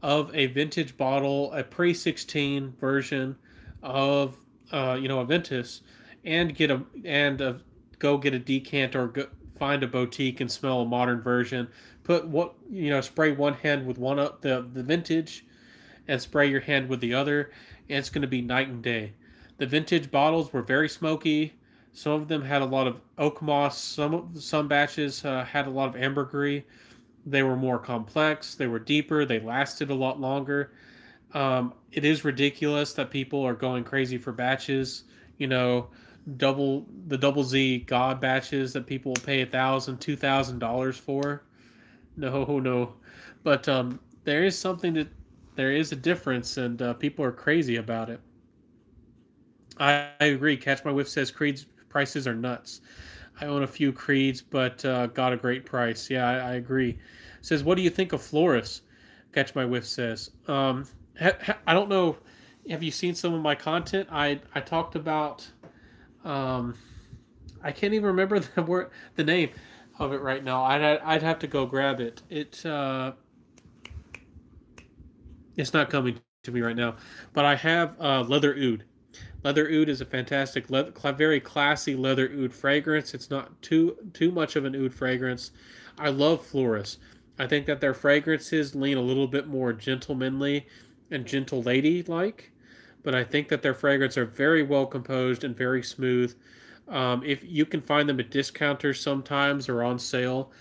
of a vintage bottle, a pre-16 version of Aventus, and go get a decant, or find a boutique and smell a modern version. Spray one hand with one up the vintage, and spray your hand with the other, and it's going to be night and day. The vintage bottles were very smoky. Some of them had a lot of oak moss. Some batches had a lot of ambergris. They were more complex. They were deeper. They lasted a lot longer. It is ridiculous that people are going crazy for batches. Double Z God batches that people will pay $1,000, $2,000 for. No, but there is a difference, and people are crazy about it. I agree. Catch My Whiff says Creed's prices are nuts. I own a few Creeds, but got a great price. Yeah, I agree. Says, what do you think of Floris? Catch My Whiff says. I don't know. Have you seen some of my content? I talked about. I can't even remember the name of it right now. I'd have to go grab it. It's not coming to me right now. But I have Leather Oud. Leather oud is a fantastic, very classy leather oud fragrance. It's not too much of an oud fragrance. I love Floris. I think that their fragrances lean a little bit more gentlemanly and gentle lady like, but I think that their fragrances are very well composed and very smooth. If you can find them at discounters sometimes or on sale,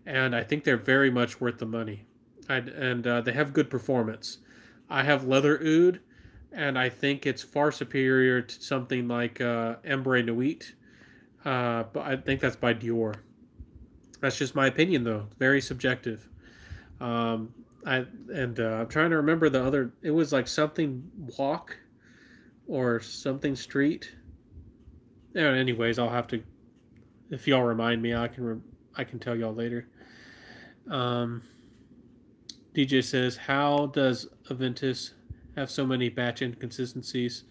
and I think they're very much worth the money. And they have good performance. I have leather oud, and I think it's far superior to something like Ambre Nuit. But I think that's by Dior. That's just my opinion, though. Very subjective. Um, I'm trying to remember the other. It was like something walk or something street. Yeah, anyways, I'll have to. If y'all remind me, I can tell y'all later. Um, DJ says, "How does Aventus have so many batch inconsistencies?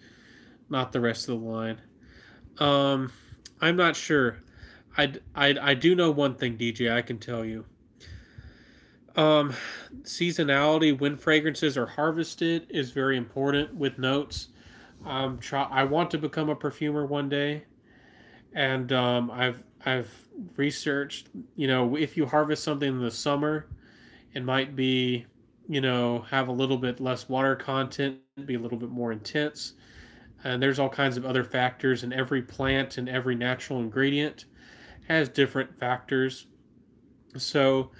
Not the rest of the line." Um, I'm not sure. I do know one thing, DJ. I can tell you. Um, Seasonality when fragrances are harvested is very important with notes. I want to become a perfumer one day, and I've researched. You know, if you harvest something in the summer, it might be, have a little bit less water content, be a little bit more intense. And there's all kinds of other factors, and every plant and every natural ingredient has different factors. So,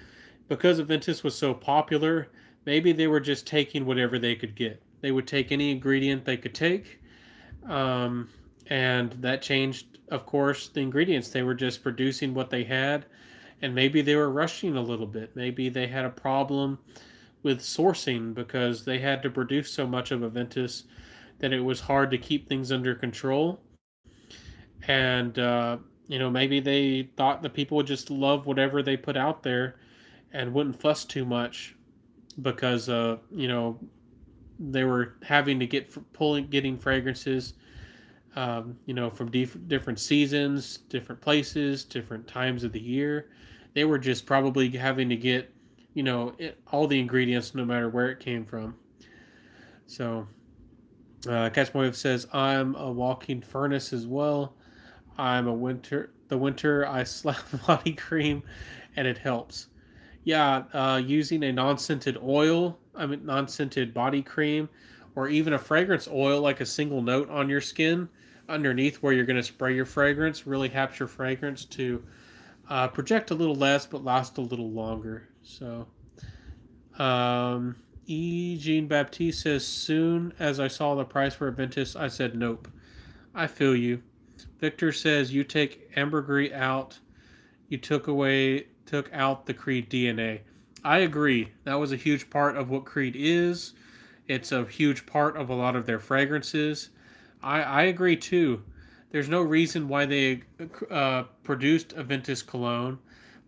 because Aventus was so popular, maybe they were just taking whatever they could get. They would take any ingredient they could take, um, and that changed, of course, the ingredients. They were just producing what they had, and maybe they were rushing a little bit. Maybe they had a problem with sourcing because they had to produce so much of Aventus that it was hard to keep things under control. And, maybe they thought that people would just love whatever they put out there and wouldn't fuss too much because, they were having to getting fragrances, from different seasons, different places, different times of the year. They were just probably having to get, all the ingredients no matter where it came from. So, Catchmotive says, I'm a walking furnace as well. The winter I slap body cream and it helps. Yeah, using a non-scented body cream, or even a fragrance oil, like a single note on your skin underneath where you're going to spray your fragrance, really helps your fragrance to project a little less but last a little longer. So, E. Jean Baptiste says, soon as I saw the price for Aventus, I said nope. I feel you. Victor says, you take ambergris out, you took out the Creed DNA. I agree. That was a huge part of what Creed is. It's a huge part of a lot of their fragrances. I agree too. There's no reason why they produced Aventus cologne,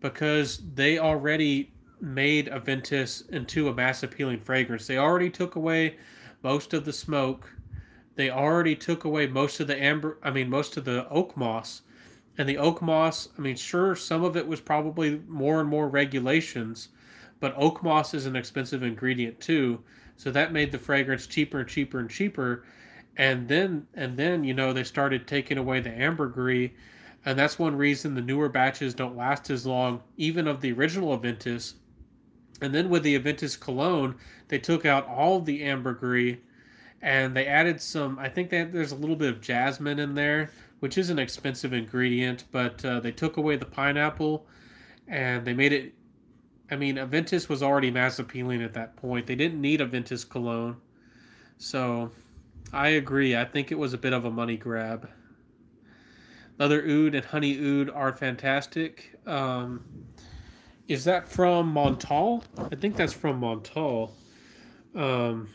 because they already made Aventus into a mass appealing fragrance. They already took away most of the smoke. They already took away most of most of the oak moss. And the oak moss, sure, some of it was probably more and more regulations, but oak moss is an expensive ingredient too. So that made the fragrance cheaper and cheaper and cheaper. And then, they started taking away the ambergris, and that's one reason the newer batches don't last as long, even of the original Aventus. And then with the Aventus cologne, they took out all the ambergris, and they added some. I think that there's a little bit of jasmine in there, which is an expensive ingredient, but they took away the pineapple, and they made it. Aventus was already mass appealing at that point. They didn't need Aventus cologne, so I agree. I think it was a bit of a money grab. Leather oud and honey oud are fantastic. Is that from Montal? I think that's from Montal. Um,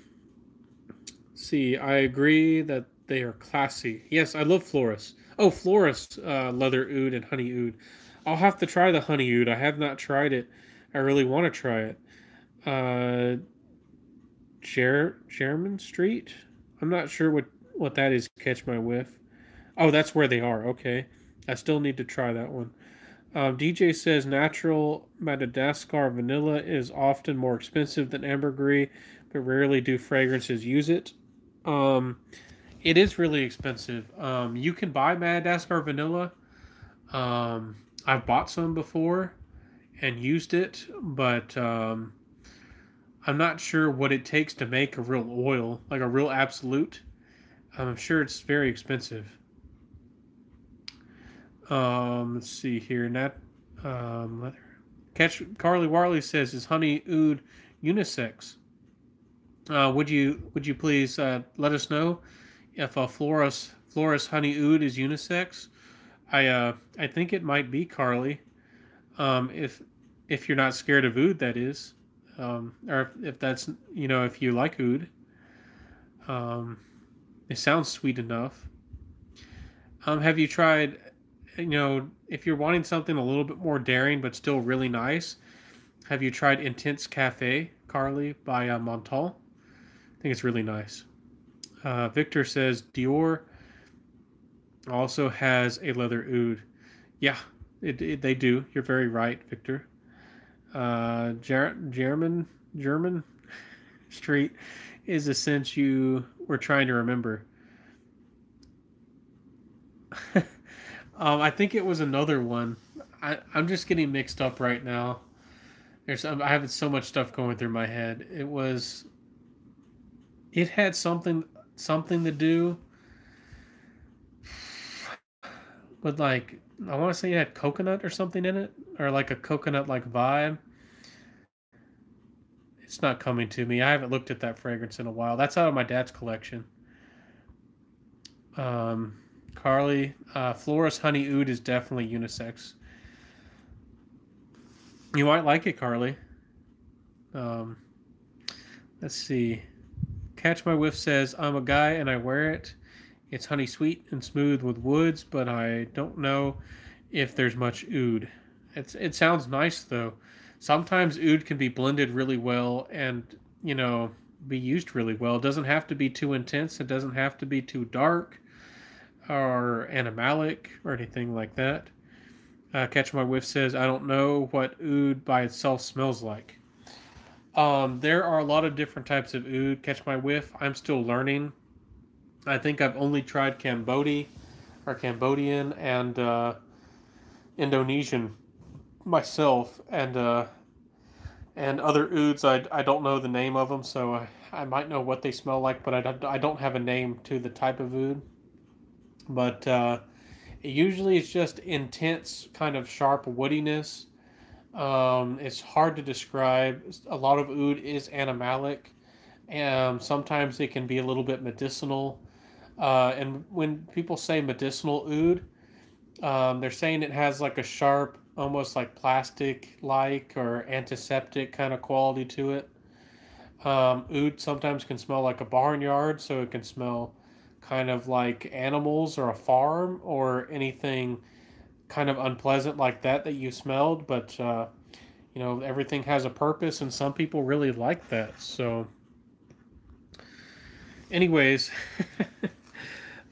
see, I agree that they are classy. Yes, I love Floris. Oh, Floris, leather oud and honey oud. I'll have to try the honey oud. I have not tried it. I really want to try it. German Street? I'm not sure what that is. Catch my whiff. Oh, that's where they are. Okay. I still need to try that one. DJ says natural Madagascar vanilla is often more expensive than ambergris, but rarely do fragrances use it. Um, It is really expensive. You can buy Madagascar vanilla. I've bought some before and used it, but I'm not sure what it takes to make a real oil, like a real absolute. I'm sure it's very expensive. Let's see here. Um, Catch Carly Warley says, "Is honey oud unisex?" Would you please let us know if Floris honey oud is unisex? I think it might be, Carly. If you're not scared of oud, that is, or if that's, if you like oud, um, it sounds sweet enough. Have you tried? If you're wanting something a little bit more daring but still really nice, have you tried Intense Cafe, Carly, by Montal? I think it's really nice. Victor says Dior also has a leather oud. Yeah, they do. You're very right, Victor. German Street is a sense you were trying to remember. I think it was another one. I'm just getting mixed up right now. I have so much stuff going through my head. It had something to do with, like, I want to say it had coconut or something in it, or like a coconut like vibe. It's not coming to me. I haven't looked at that fragrance in a while. That's out of my dad's collection. Um, Carly, Floris Honey Oud is definitely unisex. You might like it, Carly. Um, let's see. Catch My Whiff says, I'm a guy and I wear it. It's honey sweet and smooth with woods, but I don't know if there's much oud. It sounds nice though. Sometimes oud can be blended really well and, be used really well. It doesn't have to be too intense. It doesn't have to be too dark or animalic or anything like that. Catch My Whiff says, I don't know what oud by itself smells like. There are a lot of different types of oud. Catch My Whiff, I'm still learning. I think I've only tried Cambodian and Indonesian myself, and other ouds. I don't know the name of them, so I might know what they smell like, but I don't have a name to the type of oud. But usually it's just intense, kind of sharp woodiness. It's hard to describe. A lot of oud is animalic, and sometimes it can be a little bit medicinal. And when people say medicinal oud, they're saying it has like a sharp, almost like plastic-like or antiseptic kind of quality to it. Oud sometimes can smell like a barnyard, so it can smell kind of like animals or a farm or anything kind of unpleasant like that you smelled. But everything has a purpose, and some people really like that. So, anyways.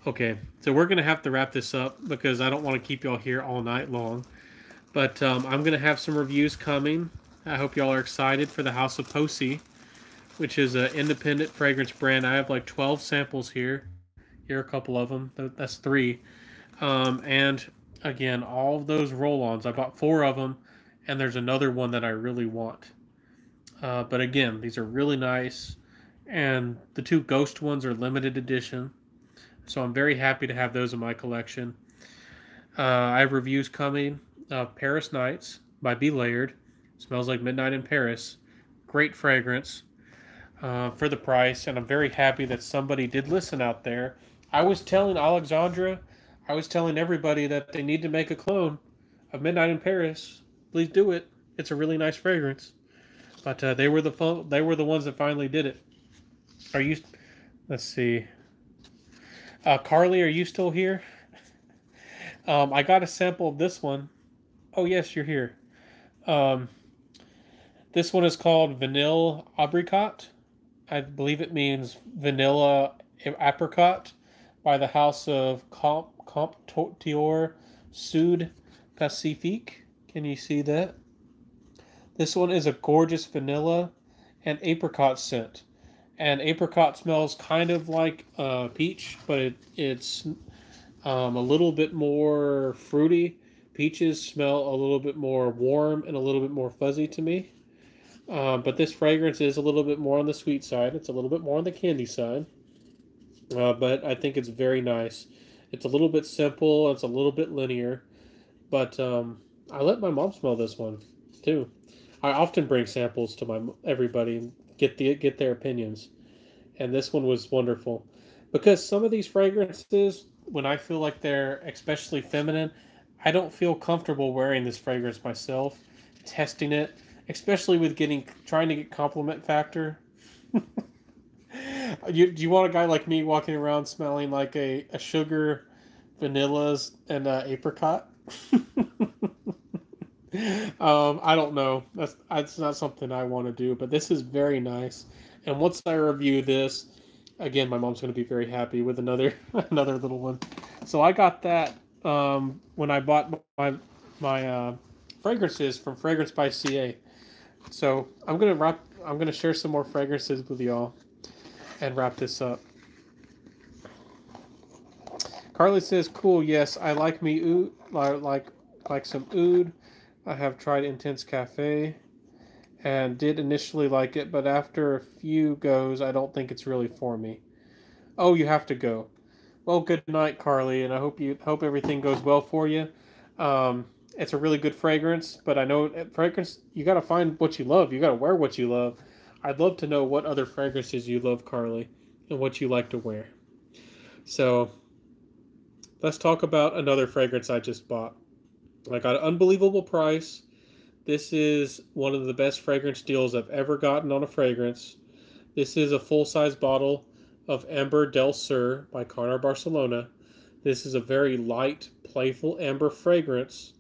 Okay, so we're gonna have to wrap this up because I don't want to keep y'all here all night long. But I'm gonna have some reviews coming. I hope y'all are excited for the House of Posey, which is an independent fragrance brand. I have like 12 samples here. Here are a couple of them. That's 3. And again, all of those roll-ons. I bought 4 of them, and there's another one that I really want. But again, these are really nice, and the 2 Ghost ones are limited edition. So I'm very happy to have those in my collection. I have reviews coming of Paris Nights by Be Layered. Smells like midnight in Paris. Great fragrance for the price, and I'm very happy that somebody did listen out there. I was telling Alexandra, I was telling everybody that they need to make a clone of Midnight in Paris. Please do it. It's a really nice fragrance. But they were the ones that finally did it. Are you? Let's see. Carly, are you still here? I got a sample of this one. Oh, yes, you're here. Um, this one is called Vanille Apricot. I believe it means vanilla apricot by the house of Comptoir Sud Pacifique. Can you see that? This one is a gorgeous vanilla and apricot scent. And apricot smells kind of like peach, but it's a little bit more fruity. Peaches smell a little bit more warm and a little bit more fuzzy to me. But this fragrance is a little bit more on the sweet side. It's a little bit more on the candy side. But I think it's very nice. It's a little bit simple. It's a little bit linear. But I let my mom smell this one too. I often bring samples to my everybody and get their opinions. And this one was wonderful because some of these fragrances, when I feel like they're especially feminine, I don't feel comfortable wearing this fragrance myself. Testing it, especially with trying to get compliment factor. Do you want a guy like me walking around smelling like a sugar, vanillas, and apricot? I don't know. That's not something I want to do, but this is very nice. And once I review this, again, my mom's going to be very happy with another another little one. So I got that when I bought my fragrances from Fragrance by CA. So I'm gonna share some more fragrances with y'all and wrap this up. Carly says, "Cool. Yes, I like me oud. Like some oud. I have tried Intense Cafe and did initially like it, but after a few goes, I don't think it's really for me." Oh, you have to go. Well, good night, Carly, and I hope everything goes well for you. It's a really good fragrance, but I know fragrance you got to find what you love. You got to wear what you love. I'd love to know what other fragrances you love, Carly, and what you like to wear. So let's talk about another fragrance I just bought. I got an unbelievable price. This is one of the best fragrance deals I've ever gotten on a fragrance. This is a full-size bottle of Amber del Sur by Carnar Barcelona. This is a very light, playful amber fragrance,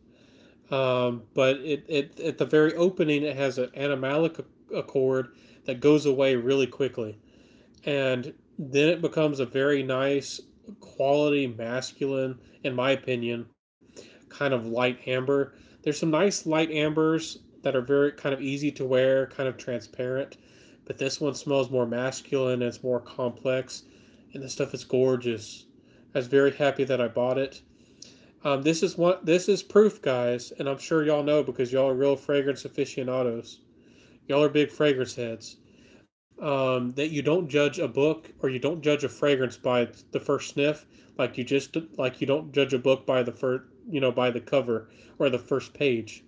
but at the very opening, it has an animalic accord that goes away really quickly. And then it becomes a very nice, quality, masculine, in my opinion, kind of light amber. There's some nice light ambers that are very kind of easy to wear, kind of transparent. But this one smells more masculine, it's more complex, and this stuff is gorgeous. I was very happy that I bought it. This is proof, guys, and I'm sure y'all know because y'all are real fragrance aficionados. Y'all are big fragrance heads. That you don't judge a book or you don't judge a fragrance by the first sniff, like you don't judge a book by the first, by the cover or the first page.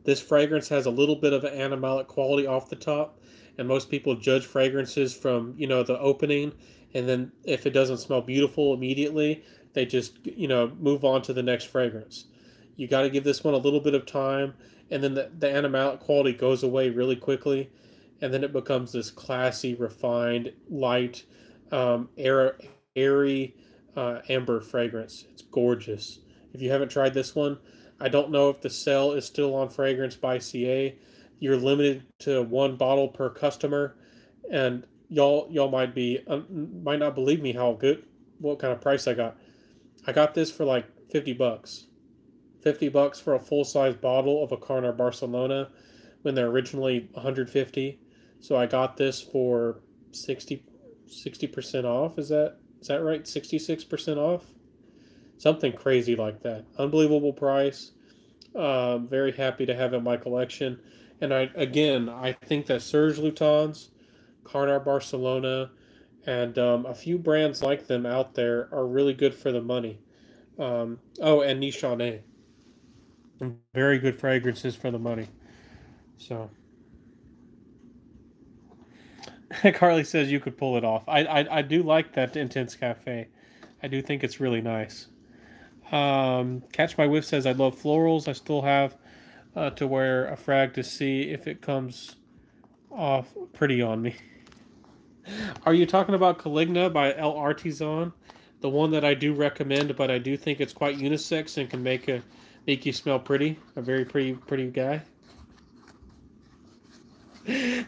This fragrance has a little bit of an animalic quality off the top, and most people judge fragrances from, the opening, and then if it doesn't smell beautiful immediately, they just, move on to the next fragrance. You got to give this one a little bit of time, and then the animalic quality goes away really quickly, and then it becomes this classy, refined, light, airy amber fragrance. It's gorgeous. If you haven't tried this one, I don't know if the sale is still on Fragrance by CA. You're limited to one bottle per customer, and y'all might not believe me what kind of price I got. I got this for like $50. $50 for a full size bottle of a Carnar Barcelona when they're originally 150. So I got this for 60% off. Is that right? 66% off? Something crazy like that. Unbelievable price. Very happy to have it in my collection. And I think that Serge Lutens, Carnar Barcelona, and a few brands like them out there are really good for the money. And Nichane. Very good fragrances for the money. So. Carly says you could pull it off. I do like that Intense Cafe. I do think it's really nice. Catch My Whiff says I love florals. I still have to wear a frag to see if it comes off pretty on me. Are you talking about Caligna by El Artisan? The one that I do recommend, but I do think it's quite unisex and can make you smell pretty. A very pretty guy.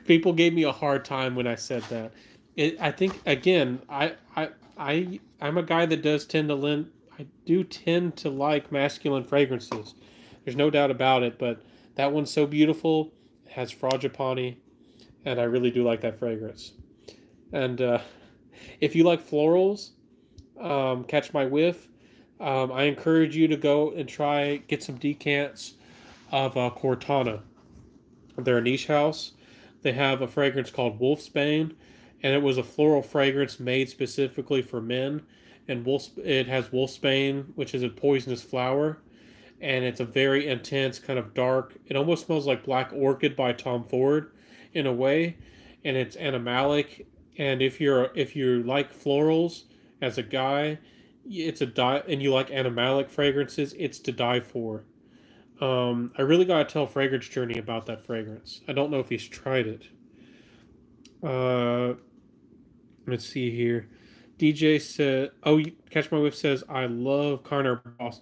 People gave me a hard time when I said that. I think again, I'm a guy that does tend to lend. I do tend to like masculine fragrances. There's no doubt about it. But that one's so beautiful. It has frangipani, and I really do like that fragrance. And if you like florals, catch my whiff. I encourage you to go and try get some decants of Cortana. They're a niche house. They have a fragrance called Wolfsbane, and it was a floral fragrance made specifically for men. And it has Wolfsbane, which is a poisonous flower, and it's a very intense, kind of dark. It almost smells like Black Orchid by Tom Ford, in a way, and it's animalic. And if you like florals as a guy, it's a die, and you like animalic fragrances, it's to die for. I really gotta tell Fragrance Journey about that fragrance. I don't know if he's tried it. Uh, let's see here. DJ said, "Oh, Catch My Whiff says I love Carner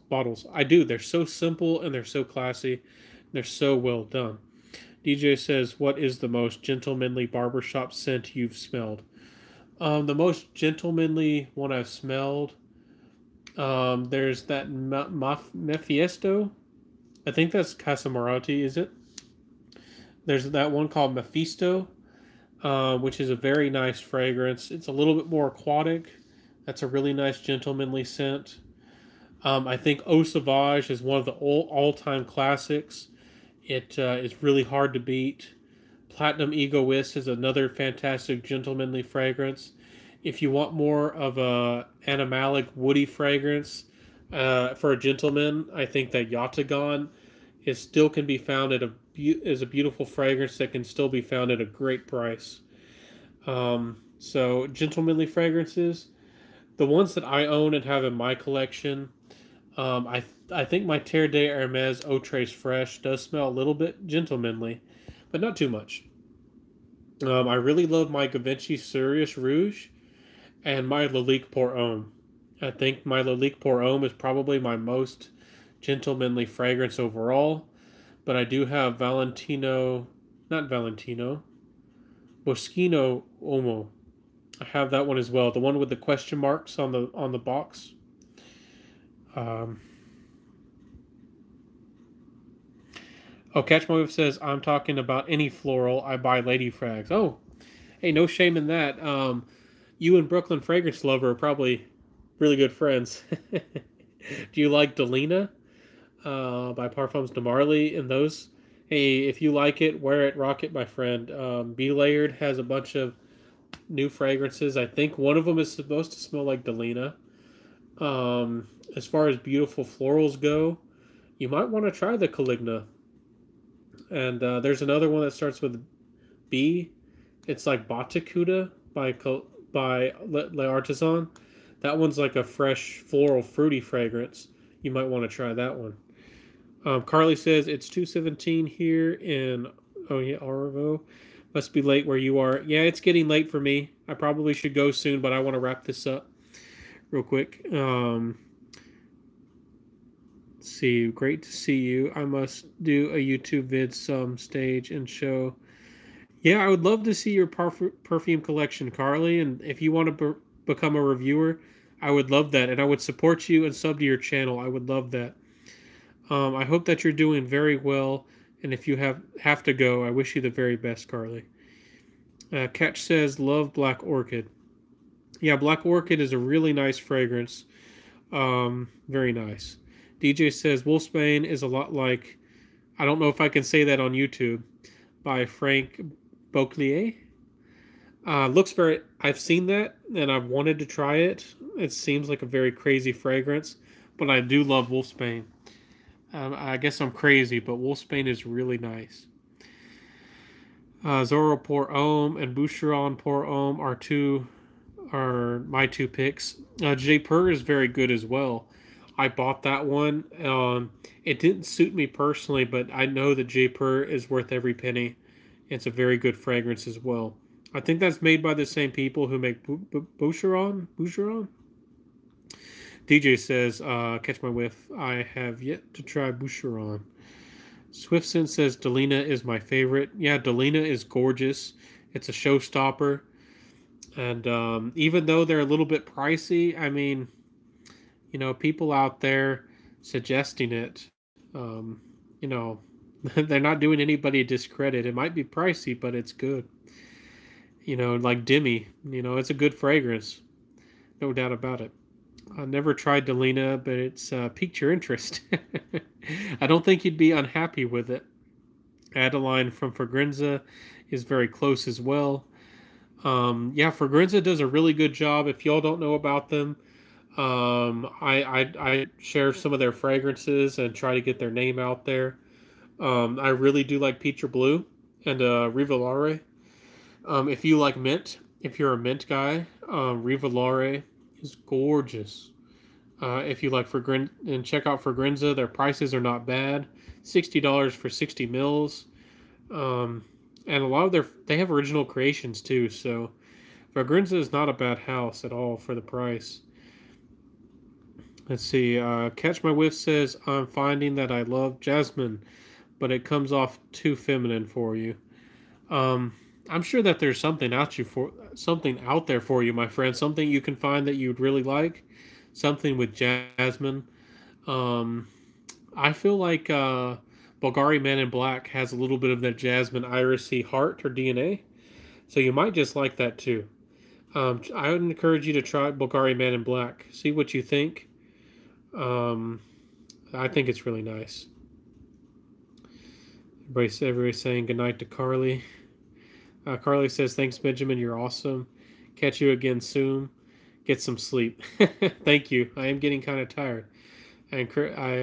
bottles. I do. They're so simple and they're so classy. They're so well done." DJ says, "What is the most gentlemanly barbershop scent you've smelled?" The most gentlemanly one I've smelled. There's that Mephisto. I think that's Casamarati, is it? There's that one called Mephisto, which is a very nice fragrance. It's a little bit more aquatic. That's a really nice gentlemanly scent. I think Eau Sauvage is one of the all-time classics. It is really hard to beat. Platinum Egoist is another fantastic gentlemanly fragrance. If you want more of a animalic woody fragrance for a gentleman, I think that Yatagan is still can be found at is a beautiful fragrance that can still be found at a great price. So gentlemanly fragrances, the ones that I own and have in my collection, I think my Terre de Hermes Eau Trace Fresh does smell a little bit gentlemanly, but not too much. I really love my Givenchy Sirius Rouge and my Lalique Pour Homme. I think my Lalique Pour Homme is probably my most gentlemanly fragrance overall, but I do have not Valentino, Moschino Uomo. I have that one as well, the one with the question marks on the box. Catch My Whiff says I'm talking about any floral. I buy Lady Frags. Oh, hey, no shame in that. You and Brooklyn Fragrance Lover are probably really good friends. Do you like Delina by Parfums de Marly and those? Hey, if you like it, wear it, rock it, my friend. Be Layered has a bunch of new fragrances. I think one of them is supposed to smell like Delina. As far as beautiful florals go, you might want to try the Caligna. And there's another one that starts with B. It's like Batacuda by Le Artisan. That one's like a fresh floral fruity fragrance. You might want to try that one. Carly says it's 2:17 here in Arvo. Must be late where you are. Yeah, it's getting late for me. I probably should go soon, but I want to wrap this up real quick. Let's see, great to see you. I must do a YouTube vid some stage and show. Yeah, I would love to see your perfume collection, Carly. And if you want to become a reviewer, I would love that. And I would support you and sub to your channel. I would love that. I hope that you're doing very well. And if you have to go, I wish you the very best, Carly. Catch says, love Black Orchid. Yeah, Black Orchid is a really nice fragrance. Very nice. DJ says, Wolfsbane is a lot like, I don't know if I can say that on YouTube, by Frank Boclier. Looks very, I've seen that and I've wanted to try it. It seems like a very crazy fragrance, but I do love Wolfsbane. I guess I'm crazy, but Wolfsbane is really nice. Zoro Pour Homme and Boucheron Pour Homme are my two picks. J. Pur is very good as well. I bought that one. It didn't suit me personally, but I know that J. Pur is worth every penny. It's a very good fragrance as well. I think that's made by the same people who make Boucheron. DJ says, Catch My Whiff. I have yet to try Boucheron. Swiftson says Delina is my favorite. Yeah, Delina is gorgeous. It's a showstopper. And even though they're a little bit pricey, I mean, you know, people out there suggesting it, you know, They're not doing anybody a discredit. It might be pricey, but it's good. Like Demi, it's a good fragrance, no doubt about it. I never tried Delina, but it's piqued your interest. I don't think you'd be unhappy with it. Adeline from Fragranza is very close as well. Yeah, Fragranza does a really good job. If y'all don't know about them, I share some of their fragrances and try to get their name out there. I really do like Peach or Blue and Rivolare. If you like mint, if you're a mint guy, Rivolare is gorgeous. If you like Fragranza, and check out Fragranza, their prices are not bad. $60 for 60 mils. And a lot of they have original creations too, so Fragranza is not a bad house at all for the price. Let's see. Catch My Whiff says, I'm finding that I love Jasmine, but it comes off too feminine for you. I'm sure that there's something out there for you, my friend. Something you can find that you'd really like. Something with Jasmine. I feel like Bulgari Man in Black has a little bit of that Jasmine irisy heart or DNA, so you might just like that too. I would encourage you to try Bulgari Man in Black. See what you think. I think it's really nice. Everybody's saying goodnight to Carly. Carly says, thanks, Benjamin. You're awesome. Catch you again soon. Get some sleep. Thank you. I am getting kind of tired. I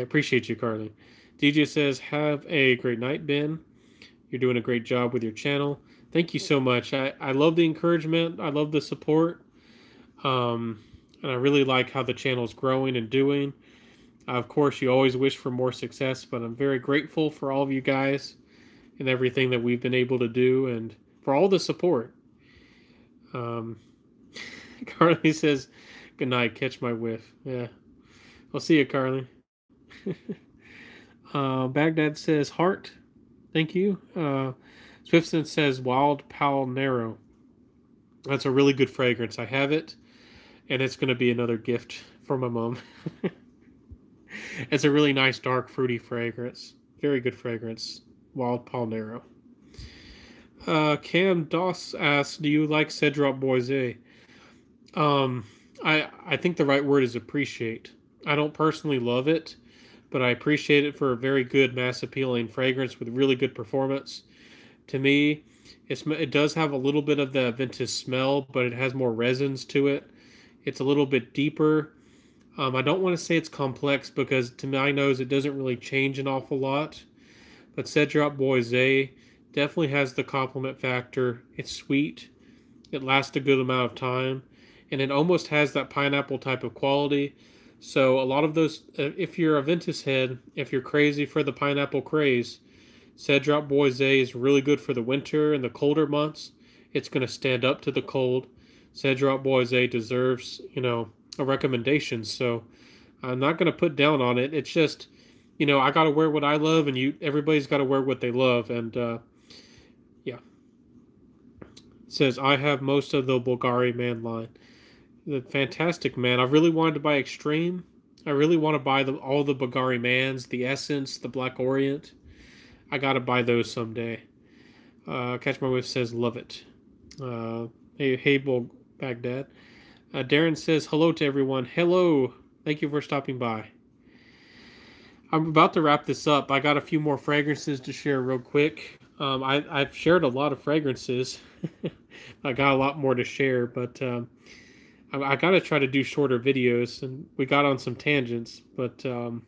appreciate you, Carly. DJ says, have a great night, Ben. You're doing a great job with your channel. Thank you so much. I love the encouragement. I love the support. And I really like how the channel is growing and doing. Of course, you always wish for more success, but I'm very grateful for all of you guys and everything that we've been able to do and for all the support. Carly says, good night, catch my whiff. Yeah. I'll see you, Carly. Baghdad says, heart. Thank you. Swifton says, Wild Pal Narrow. That's a really good fragrance. I have it, and it's going to be another gift for my mom. It's a really nice, dark, fruity fragrance. Very good fragrance. Wild Pal Narrow. Cam Doss asks, do you like Cedroc Boise? I think the right word is appreciate. I don't personally love it, but I appreciate it for a very good mass appealing fragrance with really good performance. To me, it does have a little bit of the Ventus smell, but it has more resins to it. It's a little bit deeper. I don't want to say it's complex because to my nose it doesn't really change an awful lot. But Cedroc Boise definitely has the complement factor. It's sweet. It lasts a good amount of time. And it almost has that pineapple type of quality. So a lot of those, if you're a Ventus head, if you're crazy for the pineapple craze, Cedroc Boise is really good for the winter and the colder months. It's going to stand up to the cold. Cedroc Boise deserves, a recommendation. So I'm not going to put down on it. It's just, I got to wear what I love, and everybody's got to wear what they love. And yeah, it says I have most of the Bulgari Man line. The fantastic man. I really wanted to buy Extreme. I really want to buy all the Bulgari Mans, the Essence, the Black Orient. I got to buy those someday. Catch My Whiff says love it. Hey, Baghdad. Darren says hello to everyone. Hello. Thank you for stopping by. I'm about to wrap this up. I got a few more fragrances to share real quick. I've shared a lot of fragrances. I got a lot more to share, but I got to try to do shorter videos, and we got on some tangents, but let's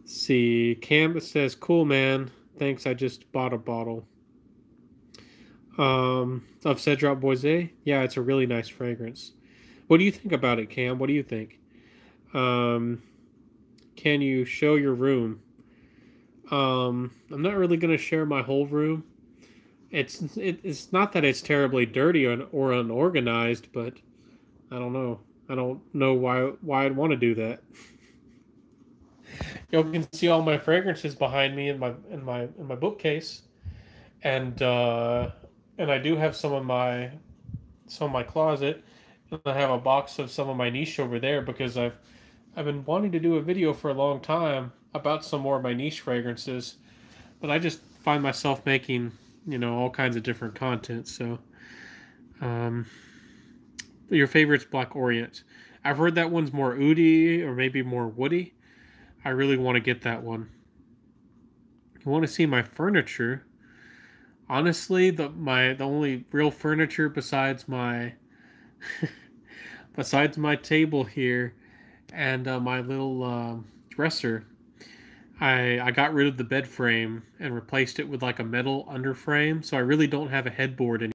see. Cam says, cool, man. Thanks, I just bought a bottle. Of Cedroc Boise. Yeah, it's a really nice fragrance. What do you think about it, Cam? What do you think? Can you show your room? I'm not really going to share my whole room. It's not that it's terribly dirty or unorganized, but I don't know. I don't know why I'd want to do that. You can see all my fragrances behind me in my bookcase, and I do have some of my closet, and I have a box of some of my niche over there because I've been wanting to do a video for a long time about some more of my niche fragrances, but I just find myself making, all kinds of different content. So, um, your favorite's Black Orient. I've heard that one's more oody or maybe more woody. I really want to get that one. You want to see my furniture? Honestly, the only real furniture besides my table here and my little dresser, I got rid of the bed frame and replaced it with like a metal underframe. So I really don't have a headboard anymore.